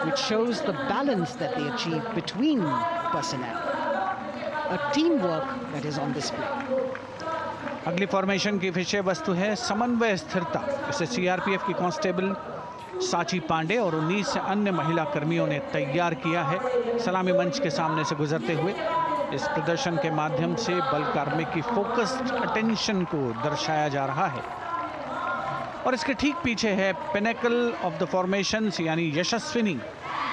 which shows the balance that they achieve between personnel. A teamwork that is on display. अगली formation की विषय वस्तु है समन्वय स्थिरता। इसे CRPF की constable साची पांडे और 19 अन्य महिला कर्मियों ने तैयार किया है। सलामी मंच के सामने से गुजरते हुए इस प्रदर्शन के माध्यम से बल कार्मिक की फोकस्ड अटेंशन को दर्शाया जा रहा है और इसके ठीक पीछे है पिनेकल ऑफ द फॉर्मेशंस यानी यशस्विनी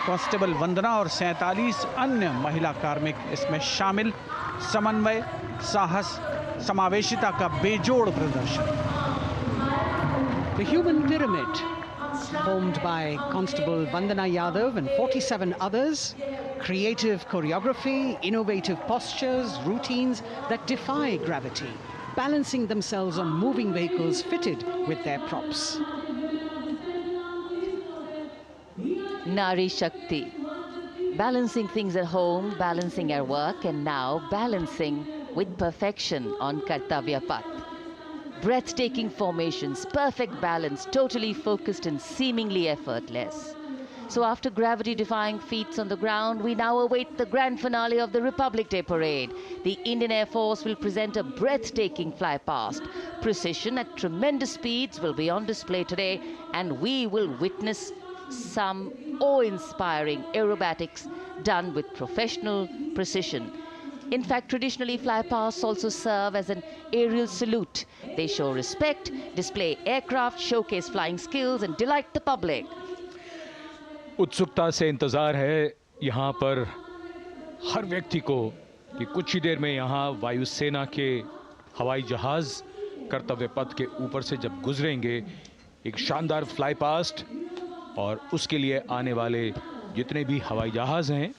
कांस्टेबल वंदना और 47 अन्य महिला कार्मिक इसमें शामिल। समन्वय, साहस, समावेशिता का बेजोड़ प्रदर्शन। The human pyramid, formed by Constable Vandana Yadav and 47 others, creative choreography, innovative postures, routines that defy gravity, balancing themselves on moving vehicles fitted with their props. Nari Shakti, balancing things at home, balancing at work, and now balancing with perfection on Kartavya Path. Breathtaking formations, perfect balance, totally focused and seemingly effortless. So after gravity-defying feats on the ground, we now await the grand finale of the Republic Day Parade. The Indian Air Force will present a breathtaking fly-past. Precision at tremendous speeds will be on display today, and we will witness some awe-inspiring aerobatics done with professional precision. In fact, traditionally, flypasts also serve as an aerial salute. They show respect, display aircraft, showcase flying skills, and delight the public. उत्सुकता से इंतज़ार है यहाँ पर हर व्यक्ति को कि कुछ ही देर में यहाँ वायुसेना के हवाई जहाज़ कर्तव्य पथ के ऊपर से जब गुजरेंगे, एक शानदार फ्लाई पास्ट और उसके लिए आने वाले जितने भी हवाई जहाज़ हैं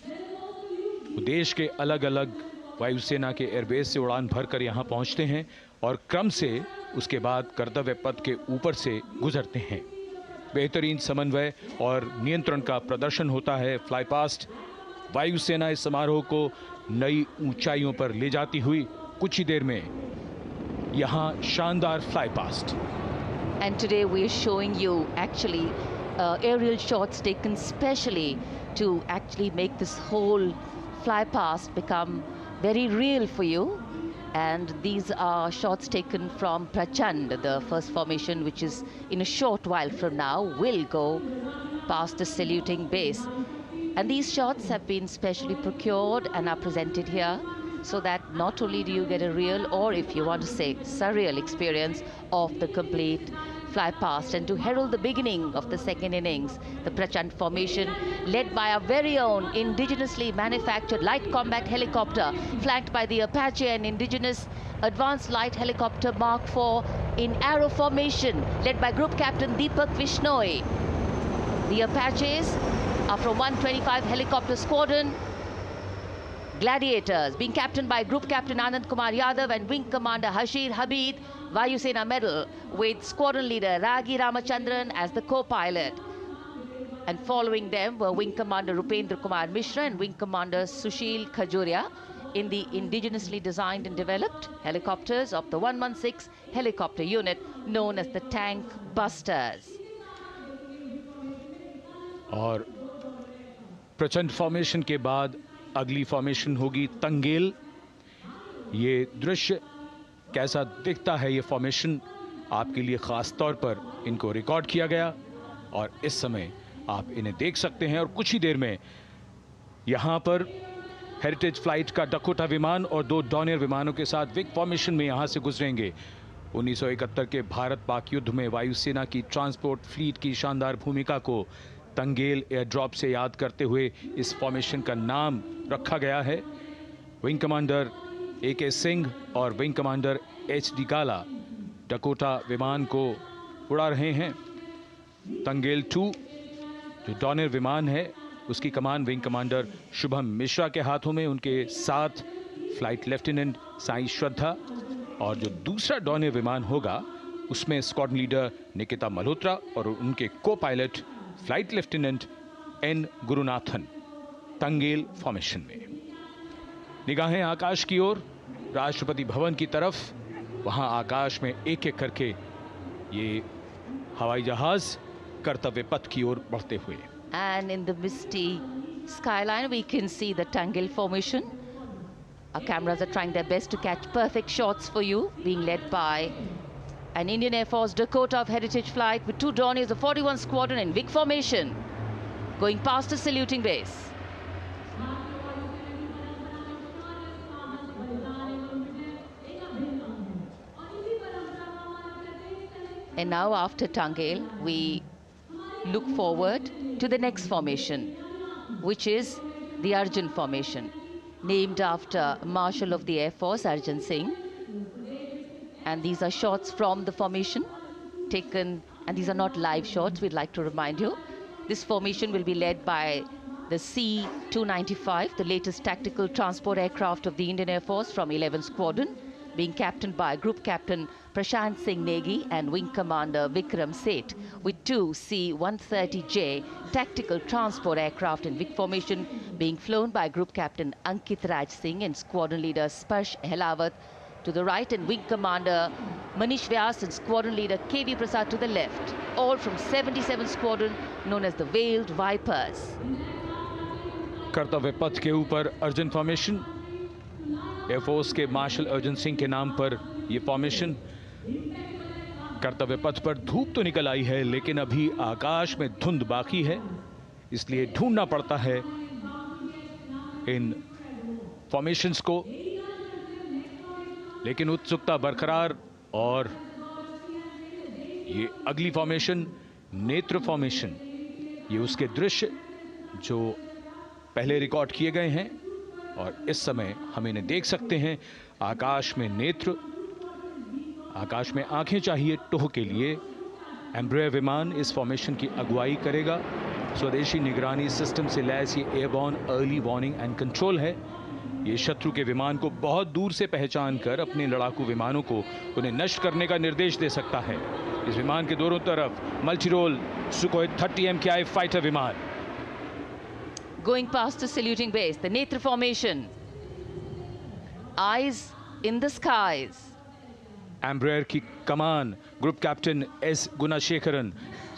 वो देश के अलग अलग वायुसेना के एयरबेस से उड़ान भरकर यहाँ पहुँचते हैं और क्रम से उसके बाद कर्तव्य पथ के ऊपर से गुजरते हैं। बेहतरीन समन्वय और नियंत्रण का प्रदर्शन होता है। फ्लाई पास्ट वायुसेना इस समारोह को नई ऊंचाइयों पर ले जाती हुई कुछ ही देर में यहाँ शानदार fly past. And today we are showing you actually aerial shots taken specially to actually make this whole fly past become very real for you. And these are shots taken from Prachand, the first formation, which is in a short while from now will go past the saluting base. And these shots have been specially procured and are presented here so that not only do you get a real, or if you want to say surreal experience of the complete fly past, and to herald the beginning of the second innings, the Prachand formation led by our very own indigenously manufactured light combat helicopter, flanked by the Apache and indigenous advanced light helicopter Mark IV in arrow formation, led by Group Captain Deepak Vishnoi. The Apaches are from 125 Helicopter Squadron. Gladiators, being captained by Group Captain Anand Kumar Yadav and Wing Commander Hashir Habib, Vayu Sena Medal, with Squadron Leader Ragi Ramachandran as the co-pilot. And following them were Wing Commander Rupendra Kumar Mishra and Wing Commander Sushil Khajuria in the indigenously designed and developed helicopters of the 116 helicopter unit known as the Tank Busters. और प्रचंड formation के बाद अगली formation होगी तंगेल। ये दृश्य कैसा दिखता है, ये फॉर्मेशन आपके लिए खास तौर पर इनको रिकॉर्ड किया गया और इस समय आप इन्हें देख सकते हैं। और कुछ ही देर में यहाँ पर हेरिटेज फ्लाइट का डकोटा विमान और 2 डॉनियर विमानों के साथ विग फॉर्मेशन में यहाँ से गुजरेंगे। 1971 के भारत पाक युद्ध में वायुसेना की ट्रांसपोर्ट फ्लीट की शानदार भूमिका को तंगेल एयर ड्रॉप से याद करते हुए इस फॉर्मेशन का नाम रखा गया है। विंग कमांडर AK सिंह और विंग कमांडर HD काला डकोटा विमान को उड़ा रहे हैं। तंगेल 2 जो डॉनियर विमान है उसकी कमान विंग कमांडर शुभम मिश्रा के हाथों में, उनके साथ फ्लाइट लेफ्टिनेंट साई श्रद्धा, और जो दूसरा डॉनियर विमान होगा उसमें स्क्वाड्रन लीडर निकिता मल्होत्रा और उनके को pilot flight lieutenant N Gurunathan. Tangail formation में निगाहें आकाश की ओर, राष्ट्रपति भवन की तरफ। वहां आकाश में एक एक करके ये हवाई जहाज कर्तव्य पथ की ओर बढ़ते हुए। And in the misty skyline we can see the Tangel formation. Our cameras are trying their best to catch perfect shots for you, being led by an Indian Air Force Dakota of Heritage Flight with 2 Dorniers of 41 Squadron in big formation, going past a saluting base. And now after Tangel, we look forward to the next formation, which is the Arjun formation, named after Marshal of the Air Force Arjun Singh. And these are shots from the formation taken, and these are not live shots, we'd like to remind you. This formation will be led by the C-295, the latest tactical transport aircraft of the Indian Air Force from 11 Squadron, being captained by Group Captain Prashant Singh Negi and Wing Commander Vikram Seth, with 2 C-130J tactical transport aircraft in big formation being flown by Group Captain Ankit Raj Singh and Squadron Leader Sparsh Helawat to the right, and Wing Commander Manish Vyas and Squadron Leader KV Prasad to the left, all from 77 Squadron known as the Veiled Vipers. कर्तव्य पथ के ऊपर Arjun formation, air force के martial Arjun Singh के नाम पर यह formation. कर्तव्य पथ पर धूप तो निकल आई है लेकिन अभी आकाश में धुंध बाकी है, इसलिए ढूंढना पड़ता है इन फॉर्मेशंस को, लेकिन उत्सुकता बरकरार। और ये अगली फॉर्मेशन नेत्र फॉर्मेशन, ये उसके दृश्य जो पहले रिकॉर्ड किए गए हैं और इस समय हम इन्हें देख सकते हैं। आकाश में नेत्र, आकाश में आंखें चाहिए टोह के लिए। एम्ब्रेयर विमान इस फॉर्मेशन की अगुवाई करेगा। स्वदेशी निगरानी सिस्टम से लैस ये airborne early warning and control है। ये शत्रु के विमान को बहुत दूर से पहचान कर अपने लड़ाकू विमानों को उन्हें नष्ट करने का निर्देश दे सकता है। इस विमान के दोनों तरफ मल्टीरोल सुखोई 30 MKI फाइटर विमान। Going past the saluting base, the Netra formation, eyes in the skies. Embraer की कमान ग्रुप कैप्टन S गुणाशेखरन,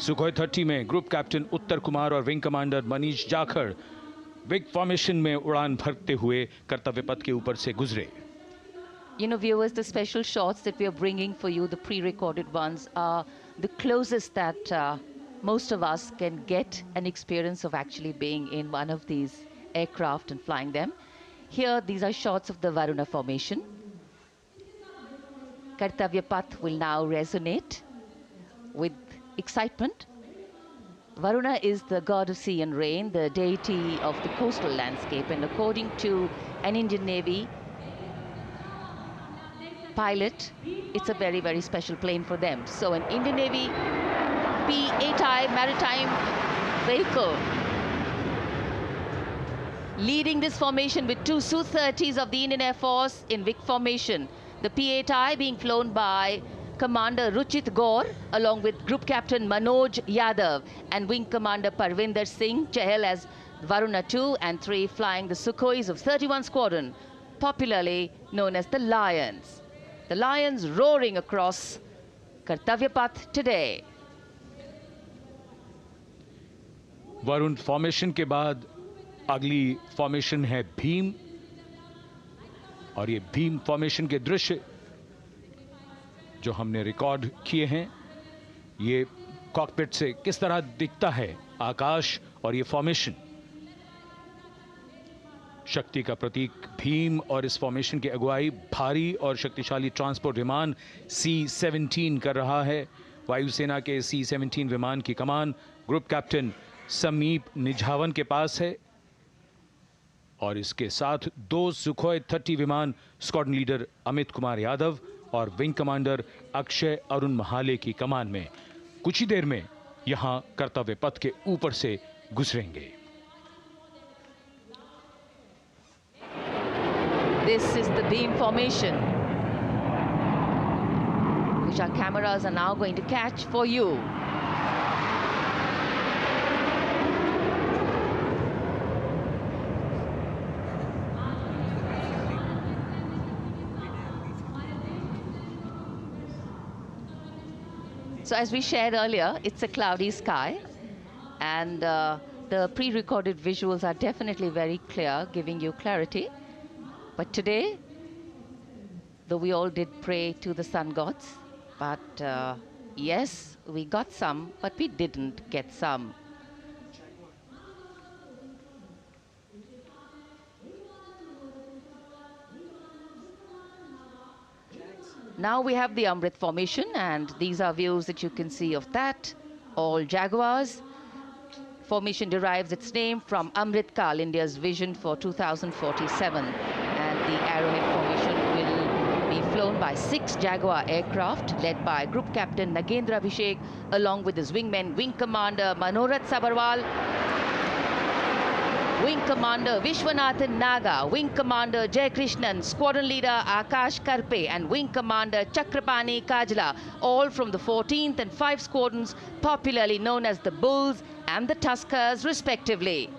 सुखोई 30 में ग्रुप कैप्टन उत्तर कुमार और wing commander Manish Jakhar big formation में उड़ान भरते हुए कर्तव्य पथ के ऊपर से गुजरे। You know, viewers, the special shots that we are bringing for you, the pre-recorded ones, are the closest that most of us can get an experience of actually being in one of these aircraft and flying them. Here, these are shots of the Varuna formation. Kartavya Path will now resonate with excitement. Varuna is the god of sea and rain, the deity of the coastal landscape, and according to an Indian Navy pilot, it's a very, very special plane for them. So an Indian Navy P-8I maritime vehicle leading this formation with two Su-30s of the Indian Air Force in Vic formation. The P-8I being flown by Commander Ruchit Gaur along with Group Captain Manoj Yadav and Wing Commander Parvinder Singh Chahal as Varuna 2 and 3 flying the Sukhois of 31 Squadron, popularly known as the Lions. The Lions roaring across Kartavya Path today. Varun formation के बाद अगली formation है भीम, और ये Bhim formation के दृश्य जो हमने रिकॉर्ड किए हैं, ये कॉकपिट से किस तरह दिखता है आकाश और ये फॉर्मेशन, शक्ति का प्रतीक भीम, और इस फॉर्मेशन की अगुवाई भारी और शक्तिशाली ट्रांसपोर्ट विमान C-17 कर रहा है। वायुसेना के C-17 विमान की कमान ग्रुप कैप्टन समीप निझावन के पास है, और इसके साथ 2 सुखोई 30 विमान स्क्वाड्रन लीडर अमित कुमार यादव और विंग कमांडर अक्षय अरुण महाले की कमान में कुछ ही देर में यहां कर्तव्य पथ के ऊपर से गुजरेंगे। This is the beam formation, which our cameras are now going to catch for you. So as we shared earlier, it's a cloudy sky, and the pre-recorded visuals are definitely very clear, giving you clarity. But today, though we all did pray to the sun gods, but yes, we got some, but we didn't get some. Now we have the Amrit formation, and these are views that you can see of that. All Jaguars. Formation derives its name from Amrit Kal, India's vision for 2047. And the Arrowhead formation will be flown by 6 Jaguar aircraft led by Group Captain Nagendra Abhishek along with his wingmen, Wing Commander Manorat Sabarwal, Wing Commander Vishwanathan Naga, Wing Commander Jay Krishnan, Squadron Leader Akash Karpe and Wing Commander Chakrapani Kajla, all from the 14th and 5 squadrons popularly known as the Bulls and the Tuskers respectively.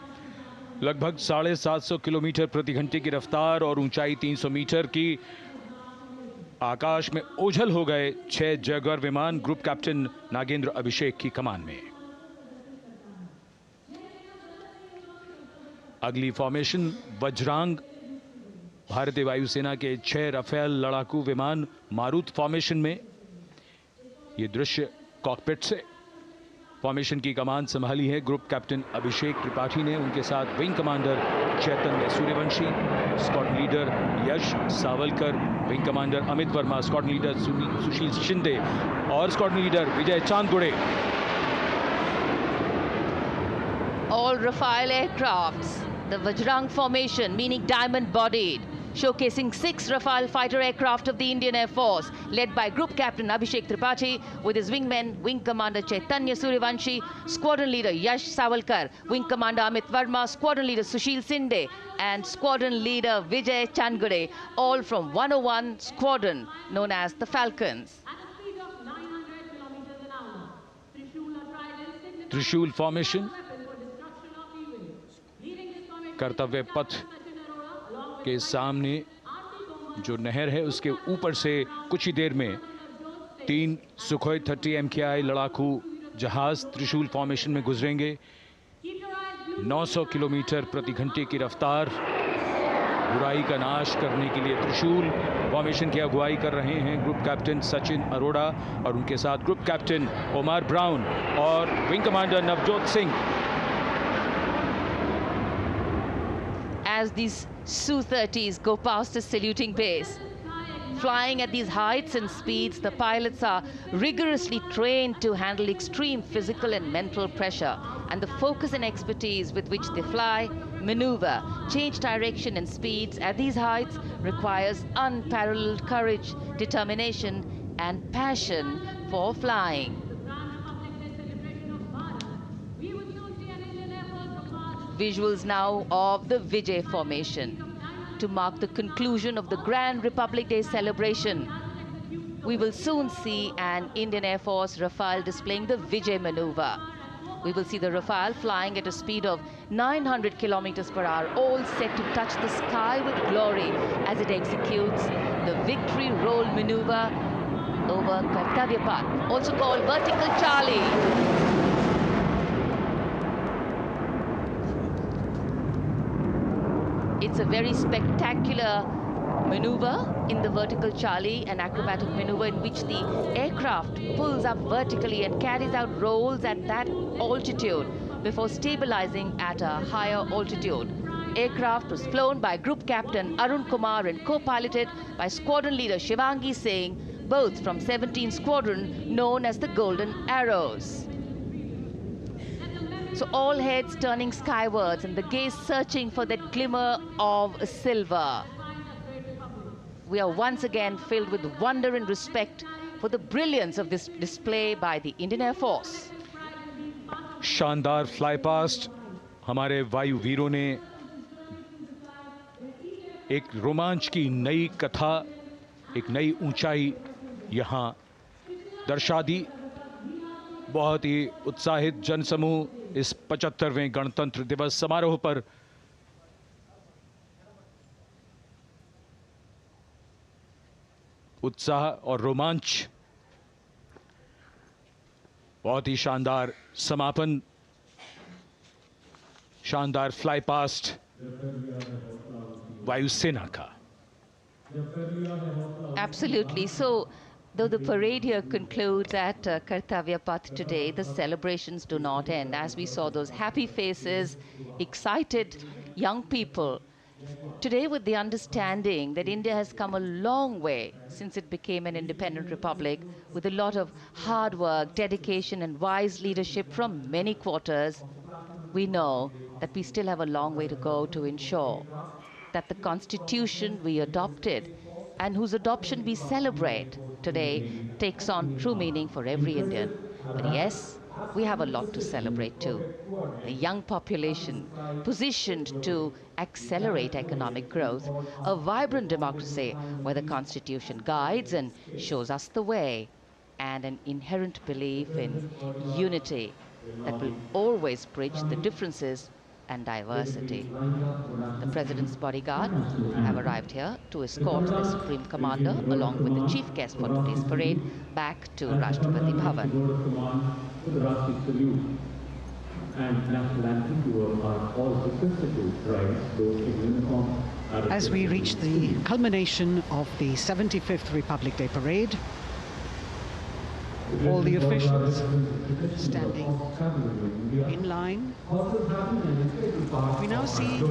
लगभग 750 kilometre प्रति घंटे की रफ्तार और ऊंचाई 300 metre की, आकाश में ओझल हो गए 6 जैगुआर विमान ग्रुप कैप्टन नागेंद्र अभिषेक की कमान में। अगली फॉर्मेशन वज्रांग, भारतीय वायुसेना के 6 राफेल लड़ाकू विमान मारुत फॉर्मेशन में। ये दृश्य कॉकपिट से। फॉर्मेशन की कमान संभाली है ग्रुप कैप्टन अभिषेक त्रिपाठी ने, उनके साथ wing commander Chaitanya Suryavanshi, squadron leader Yash Savalkar, wing commander Amit Varma, squadron leader Sushil Shinde और squadron leader Vijay Chandgude. All Rafale aircrafts, the Vajrang formation, meaning diamond-bodied, showcasing 6 Rafale fighter aircraft of the Indian Air Force, led by Group Captain Abhishek Tripathi, with his wingmen, Wing Commander Chaitanya Suryavanshi, Squadron Leader Yash Savalkar, Wing Commander Amit Verma, Squadron Leader Sushil Sinde, and Squadron Leader Vijay Chandgure, all from 101 Squadron, known as the Falcons. त्रिशूल formation, कर्तव्य पथ के सामने जो नहर है उसके ऊपर से कुछ ही देर में 3 सुखोई 30 MKI लड़ाकू जहाज त्रिशूल फॉर्मेशन में गुजरेंगे। 900 किलोमीटर प्रति घंटे की रफ्तार बुराई का नाश करने के लिए त्रिशूल फॉर्मेशन की अगुवाई कर रहे हैं ग्रुप कैप्टन सचिन अरोड़ा और उनके साथ ग्रुप कैप्टन ओमर ब्राउन और wing commander Navjot Singh. As these Su-30s go past the saluting base, flying at these heights and speeds, the pilots are rigorously trained to handle extreme physical and mental pressure. And the focus and expertise with which they fly, maneuver, change direction and speeds at these heights requires unparalleled courage, determination and passion for flying. Visuals now of the Vijay formation to mark the conclusion of the Grand Republic Day celebration. We will soon see an Indian Air Force Rafale displaying the Vijay maneuver. We will see the Rafale flying at a speed of 900 kilometers per hour, all set to touch the sky with glory as it executes the victory roll maneuver over Kartavya Path, also called Vertical Charlie. It's a very spectacular maneuver in the Vertical Charlie, an acrobatic maneuver in which the aircraft pulls up vertically and carries out rolls at that altitude before stabilizing at a higher altitude. Aircraft was flown by Group Captain Arun Kumar and co-piloted by Squadron Leader Shivangi Singh, both from 17th Squadron known as the Golden Arrows. So all heads turning skywards and the gaze searching for that glimmer of silver. We are once again filled with wonder and respect for the brilliance of this display by the Indian Air Force. शानदार fly past हमारे वायु वीरों ने एक रोमांच की नई कथा, एक नई ऊंचाई यहां दर्शा दी। बहुत ही उत्साहित जनसमूह इस 75वें गणतंत्र दिवस समारोह पर उत्साह और रोमांच, बहुत ही शानदार समापन, शानदार फ्लाई पास्ट वायुसेना का। Absolutely. So, though the parade here concludes at Kartavya Path today, the celebrations do not end. As we saw those happy faces, excited young people, today with the understanding that India has come a long way since it became an independent republic, with a lot of hard work, dedication and wise leadership from many quarters, we know that we still have a long way to go to ensure that the constitution we adopted and whose adoption we celebrate today takes on true meaning for every Indian. But yes, we have a lot to celebrate too. A young population positioned to accelerate economic growth, a vibrant democracy where the constitution guides and shows us the way, and an inherent belief in unity that will always bridge the differences and diversity. The President's bodyguard have arrived here to escort the Supreme Commander along with the chief guest for today's parade back to Rashtrapati Bhavan. As we reach the culmination of the 75th Republic Day Parade, all the officials standing in line. We now see the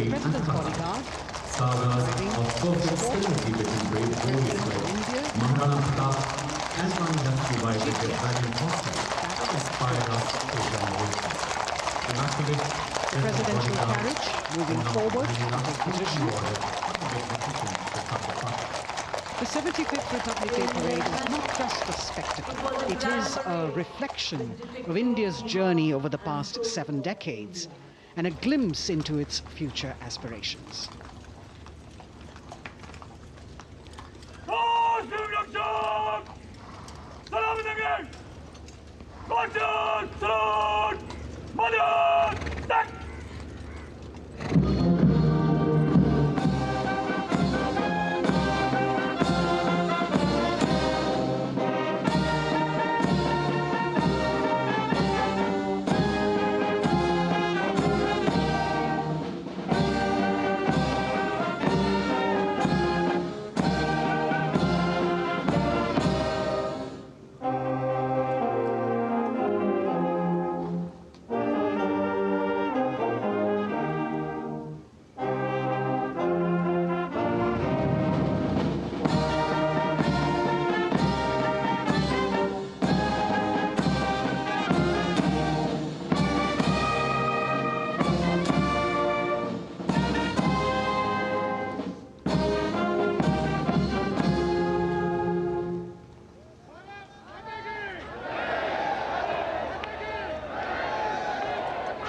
President's bodyguard arriving to escort the President of India, Chief Guest, the presidential carriage moving forward to his position. The 75th Republic Day Parade is not just a spectacle. It is a reflection of India's journey over the past 7 decades and a glimpse into its future aspirations.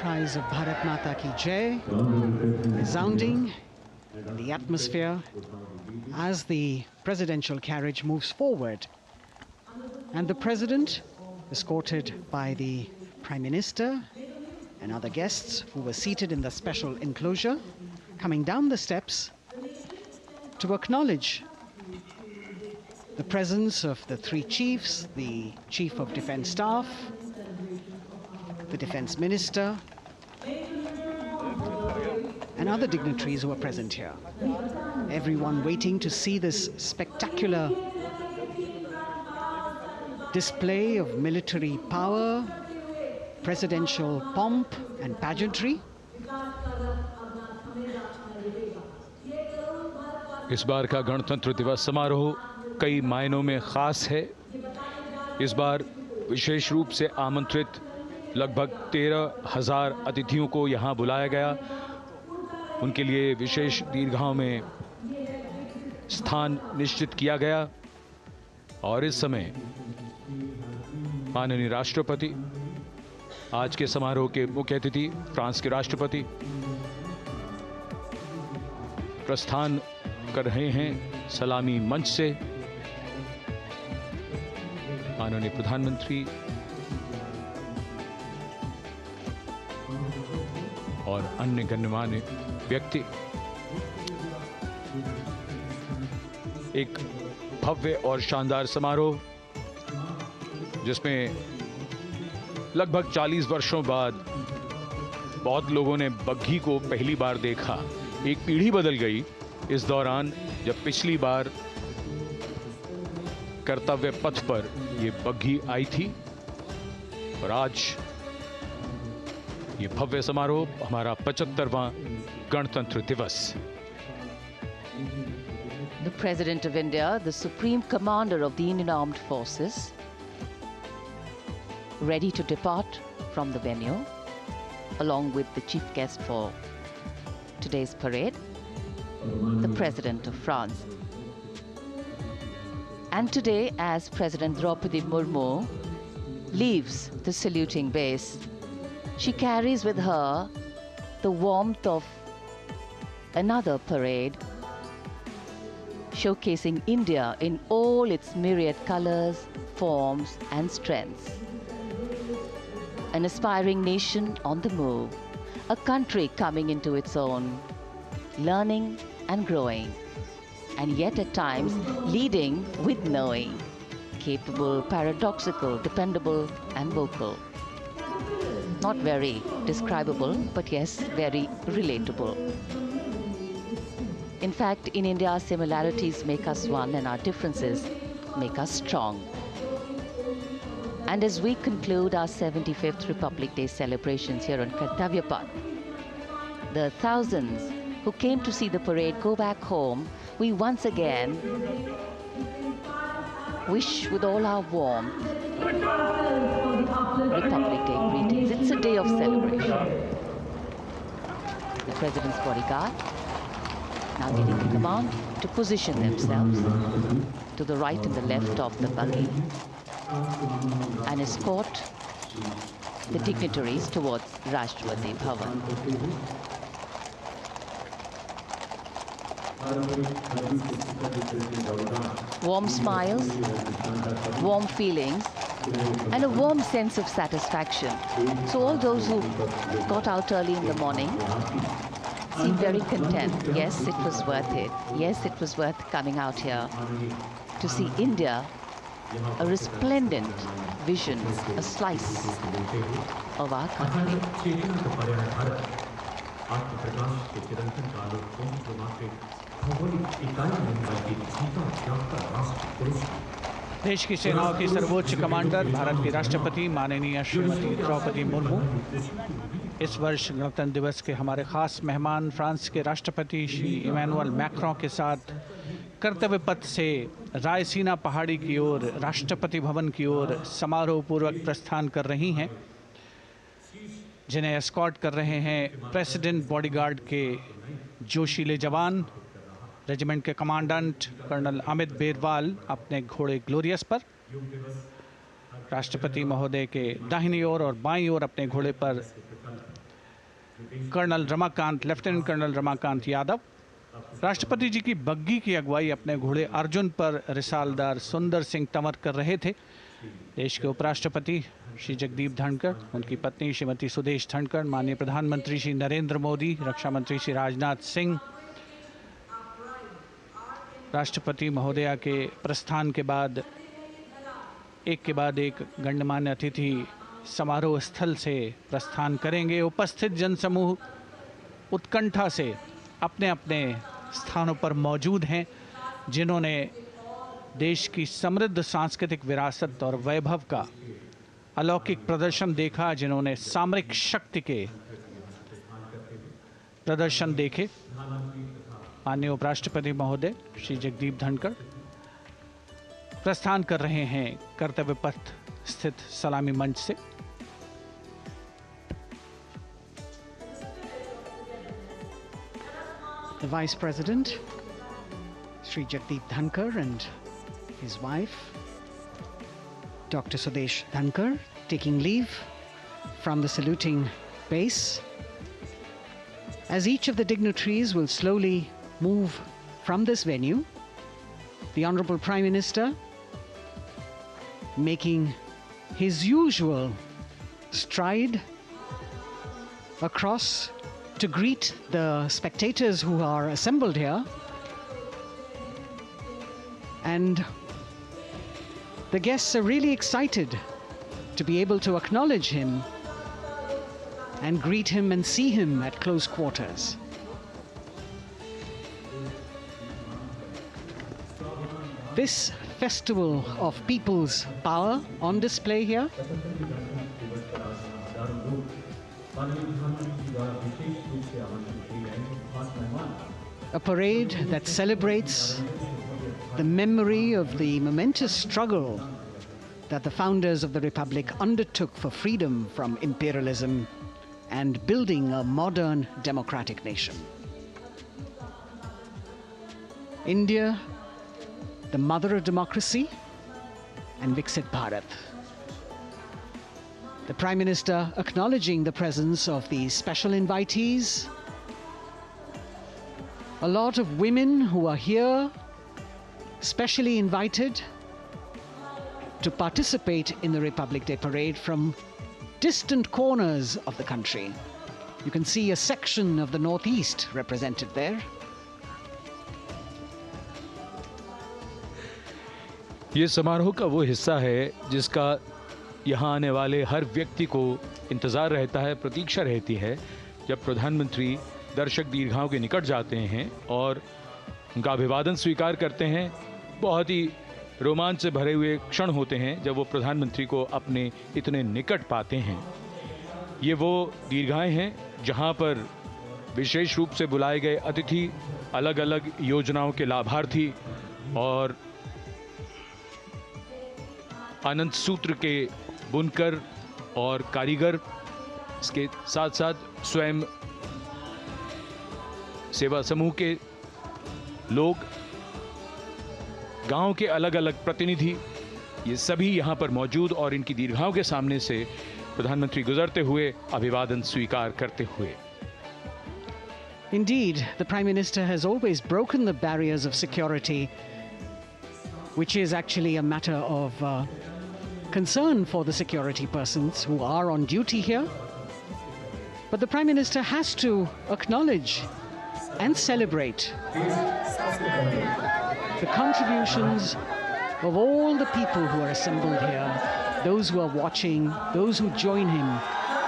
cries of Bharat Mata Ki Jai resounding in the atmosphere as the presidential carriage moves forward. And the president, escorted by the Prime Minister and other guests who were seated in the special enclosure, coming down the steps to acknowledge the presence of the three chiefs, the Chief of Defence Staff, the Defence Minister, and other dignitaries who are present here. Everyone waiting to see this spectacular display of military power, presidential pomp and pageantry. इस बार का गणतंत्र दिवस समारोह कई मायनों में खास है। इस बार विशेष रूप से आमंत्रित लगभग 13,000 अतिथियों को यहां बुलाया गया। उनके लिए विशेष दीर्घाओं में स्थान निश्चित किया गया और इस समय माननीय राष्ट्रपति, आज के समारोह के मुख्य अतिथि फ्रांस के राष्ट्रपति प्रस्थान कर रहे हैं सलामी मंच से। माननीय प्रधानमंत्री और अन्य गण्यमान्य व्यक्ति एक भव्य और शानदार समारोह जिसमें लगभग 40 वर्षों बाद बहुत लोगों ने बग्घी को पहली बार देखा। एक पीढ़ी बदल गई इस दौरान, जब पिछली बार कर्तव्य पथ पर ये बग्घी आई थी और आज ये भव्य समारोह हमारा 75वां गणतंत्र दिवस। The President of India, the Supreme Commander of the Indian Armed Forces, ready to depart from the venue, along with the chief guest for today's parade, the President of France. And today, as President Draupadi Murmu leaves the saluting base, she carries with her the warmth of another parade, showcasing India in all its myriad colors, forms, and strengths. An aspiring nation on the move, a country coming into its own, learning and growing, and yet at times leading with knowing, capable, paradoxical, dependable, and vocal. Not very describable, but yes, very relatable. In fact, in India, similarities make us one and our differences make us strong. And as we conclude our 75th Republic Day celebrations here on Kartavya Path, the thousands who came to see the parade go back home, we once again wish with all our warmth Republic Day greetings. It's a day of celebration. The President's bodyguard now getting the command to position themselves to the right and the left of the buggy and escort the dignitaries towards Rashtrapati Bhavan. Warm smiles, warm feelings, and a warm sense of satisfaction. So all those who got out early in the morning seem very content. Yes, it was worth it. Yes, it was worth coming out here to see India, a resplendent vision, a slice of our country. देश की सेनाओं की सर्वोच्च commander Bharat की राष्ट्रपति माननीय श्रीमती द्रौपदी मुर्मू इस वर्ष गणतंत्र दिवस के हमारे खास मेहमान फ्रांस के राष्ट्रपति श्री इमैनुअल मैक्रों के साथ कर्तव्य पथ से रायसीना पहाड़ी की ओर राष्ट्रपति भवन की ओर समारोह पूर्वक प्रस्थान कर रही हैं, जिन्हें एस्कॉर्ट कर रहे हैं प्रेसिडेंट बॉडीगार्ड के जोशीले जवान, रेजिमेंट के कमांडेंट कर्नल अमित बेरवाल अपने घोड़े ग्लोरियस पर, राष्ट्रपति महोदय के दाहिनी ओर और बाईं ओर अपने घोड़े पर colonel Ramakant, lieutenant colonel Ramakant Yadav. राष्ट्रपति जी की बग्गी की अगुवाई अपने घोड़े अर्जुन पर रिसालदार सुंदर सिंह तंवर कर रहे थे। देश के उपराष्ट्रपति श्री जगदीप धनखड़, उनकी पत्नी श्रीमती सुदेश धनखड़, माननीय प्रधानमंत्री श्री नरेंद्र मोदी, रक्षा मंत्री श्री राजनाथ सिंह, राष्ट्रपति महोदया के प्रस्थान के बाद एक के बाद एक गणमान्य अतिथि समारोह स्थल से प्रस्थान करेंगे। उपस्थित जनसमूह उत्कंठा से अपने अपने स्थानों पर मौजूद हैं, जिन्होंने देश की समृद्ध सांस्कृतिक विरासत और वैभव का अलौकिक प्रदर्शन देखा, जिन्होंने सामरिक शक्ति के प्रदर्शन देखे। माननीय उपराष्ट्रपति महोदय श्री जगदीप धनखड़ प्रस्थान कर रहे हैं कर्तव्य पथ स्थित सलामी मंच से। The Vice President, Sri Jagdeep Dhankar, and his wife, Dr. Sudesh Dhankar, taking leave from the saluting base. As each of the dignitaries will slowly move from this venue, the Honorable Prime Minister making his usual stride across to greet the spectators who are assembled here. And the guests are really excited to be able to acknowledge him and greet him and see him at close quarters. This festival of people's power on display here. A parade that celebrates the memory of the momentous struggle that the founders of the Republic undertook for freedom from imperialism and building a modern democratic nation. India, the mother of democracy, and Viksit Bharat. The Prime Minister acknowledging the presence of these special invitees, a lot of women who are here, specially invited to participate in the Republic Day Parade from distant corners of the country. You can see a section of the Northeast represented there. ये समारोह का वो हिस्सा है जिसका यहाँ आने वाले हर व्यक्ति को इंतज़ार रहता है, प्रतीक्षा रहती है, जब प्रधानमंत्री दर्शक दीर्घाओं के निकट जाते हैं और उनका अभिवादन स्वीकार करते हैं। बहुत ही रोमांच से भरे हुए क्षण होते हैं जब वो प्रधानमंत्री को अपने इतने निकट पाते हैं। ये वो दीर्घाएं हैं जहाँ पर विशेष रूप से बुलाए गए अतिथि, अलग अलग योजनाओं के लाभार्थी और आनंद सूत्र के बुनकर और कारीगर, इसके साथ साथ स्वयं सेवा समूह के लोग, गांव के अलग अलग प्रतिनिधि, ये सभी यहां पर मौजूद और इनकी दीर्घाओं के सामने से प्रधानमंत्री गुजरते हुए अभिवादन स्वीकार करते हुए। Indeed, the Prime Minister has always broken the barriers of security, which is actually a matter of concern for the security persons who are on duty here. But the Prime Minister has to acknowledge and celebrate the contributions of all the people who are assembled here, those who are watching, those who join him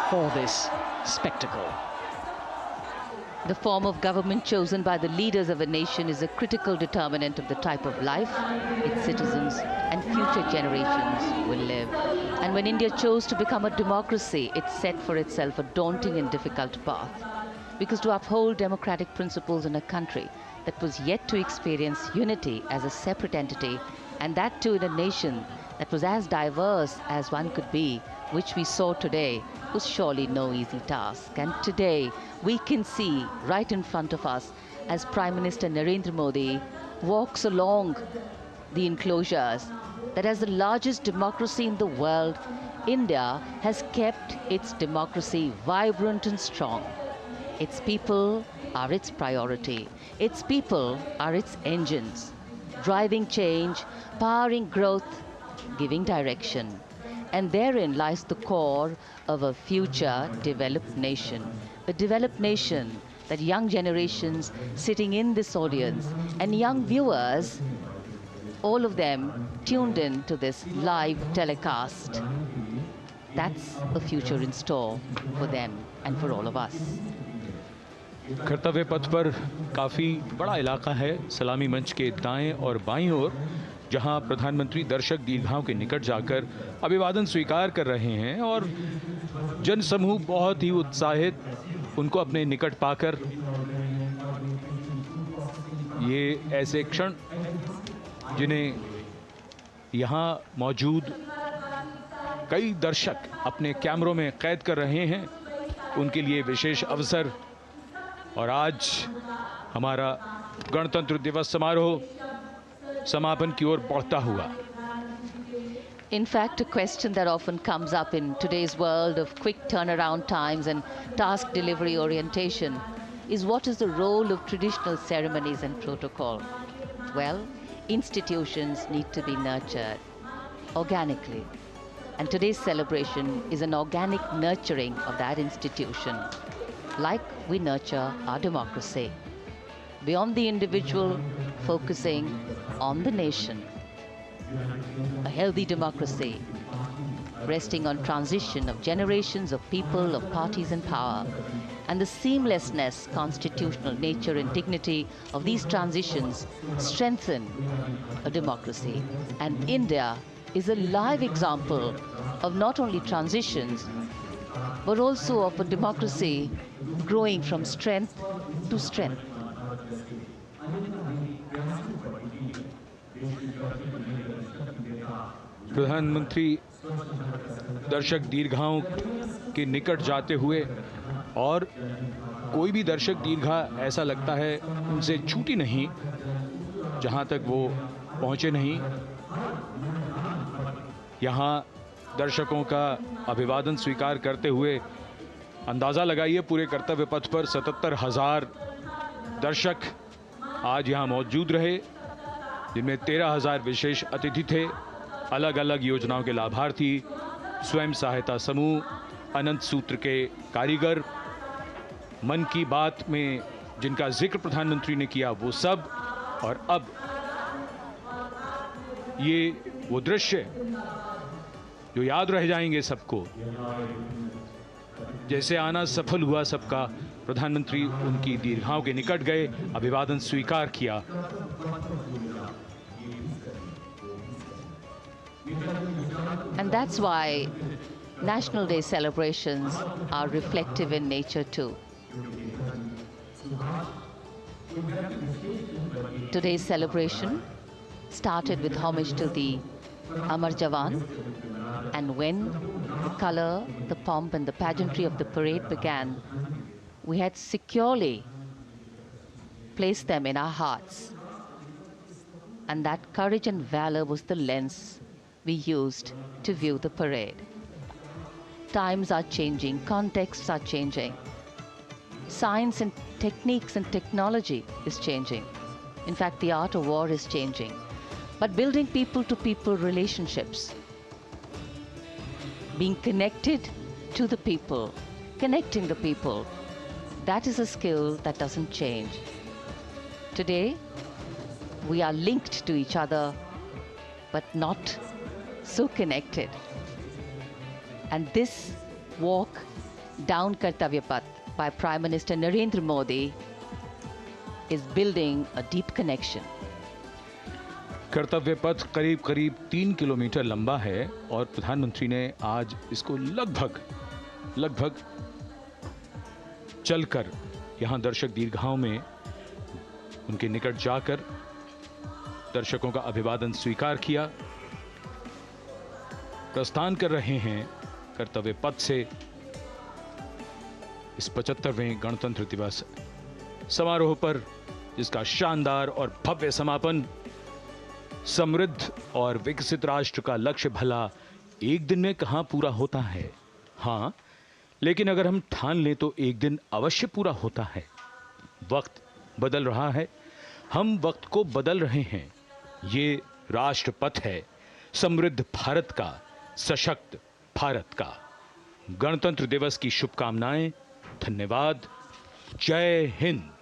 for this spectacle. The form of government chosen by the leaders of a nation is a critical determinant of the type of life its citizens and future generations will live. And when India chose to become a democracy, it set for itself a daunting and difficult path. Because to uphold democratic principles in a country that was yet to experience unity as a separate entity, and that too in a nation that was as diverse as one could be, which we saw today, was surely no easy task. And today, we can see right in front of us as Prime Minister Narendra Modi walks along the enclosures that as the largest democracy in the world, India has kept its democracy vibrant and strong. Its people are its priority. Its people are its engines, driving change, powering growth, giving direction. And therein lies the core of a future developed nation. A developed nation that young generations sitting in this audience and young viewers, all of them tuned in to this live telecast. That's a future in store for them and for all of us. कर्तव्य पथ पर काफ़ी बड़ा इलाका है सलामी मंच के दाएं और बाईं ओर, जहां प्रधानमंत्री दर्शक दीर्घाओं के निकट जाकर अभिवादन स्वीकार कर रहे हैं और जनसमूह बहुत ही उत्साहित उनको अपने निकट पाकर ये ऐसे क्षण जिन्हें यहाँ मौजूद कई दर्शक अपने कैमरों में कैद कर रहे हैं, उनके लिए विशेष अवसर। और आज हमारा गणतंत्र दिवस समारोह समापन की ओर बढ़ता हुआ। In fact, a question that often comes up in today's world of quick turnaround times and task delivery orientation is what is the role of traditional ceremonies and protocol? Well, institutions need to be nurtured organically. And today's celebration is an organic nurturing of that institution, like we nurture our democracy. Beyond the individual, focusing on the nation. A healthy democracy, resting on transition of generations of people, of parties in power, and the seamlessness, constitutional nature and dignity of these transitions strengthen a democracy. And India is a live example of not only transitions, but also of a democracy growing from strength to strength. प्रधानमंत्री दर्शक दीर्घाओं के निकट जाते हुए, और कोई भी दर्शक दीर्घा ऐसा लगता है उनसे छूटी नहीं जहां तक वो पहुंचे नहीं। यहाँ दर्शकों का अभिवादन स्वीकार करते हुए अंदाज़ा लगाइए, पूरे कर्तव्य पथ पर 77,000 दर्शक आज यहाँ मौजूद रहे, जिनमें 13,000 विशेष अतिथि थे, अलग अलग योजनाओं के लाभार्थी, स्वयं सहायता समूह, अनंत सूत्र के कारीगर, मन की बात में जिनका जिक्र प्रधानमंत्री ने किया वो सब। और अब ये वो दृश्य जो याद रह जाएंगे सबको, जैसे आना सफल हुआ सबका, प्रधानमंत्री उनकी दीर्घाओं के निकट गए, अभिवादन स्वीकार किया। And that's why National Day celebrations are reflective in nature too. Today's celebration started with homage to the Amar Jawan, and when the color, the pomp and the pageantry of the parade began, we had securely placed them in our hearts. And that courage and valor was the lens we used to view the parade. Times are changing, contexts are changing. Science and techniques and technology is changing. In fact, the art of war is changing. But building people-to-people relationships, being connected to the people, connecting the people, that is a skill that doesn't change. Today, we are linked to each other, but not so connected. And this walk down Kartavya Path by Prime Minister Narendra Modi is building a deep connection. कर्तव्य पथ करीब करीब 3 kilometre लंबा है और प्रधानमंत्री ने आज इसको लगभग चलकर यहां दर्शक दीर्घाओं में उनके निकट जाकर दर्शकों का अभिवादन स्वीकार किया। प्रस्थान कर रहे हैं कर्तव्य पथ से इस 75वें गणतंत्र दिवस समारोह पर, जिसका शानदार और भव्य समापन समृद्ध और विकसित राष्ट्र का लक्ष्य भला एक दिन में कहां पूरा होता है। हाँ, लेकिन अगर हम ठान लें तो एक दिन अवश्य पूरा होता है। वक्त बदल रहा है, हम वक्त को बदल रहे हैं। ये राष्ट्रपथ है समृद्ध भारत का, सशक्त भारत का। गणतंत्र दिवस की शुभकामनाएं। धन्यवाद। जय हिंद।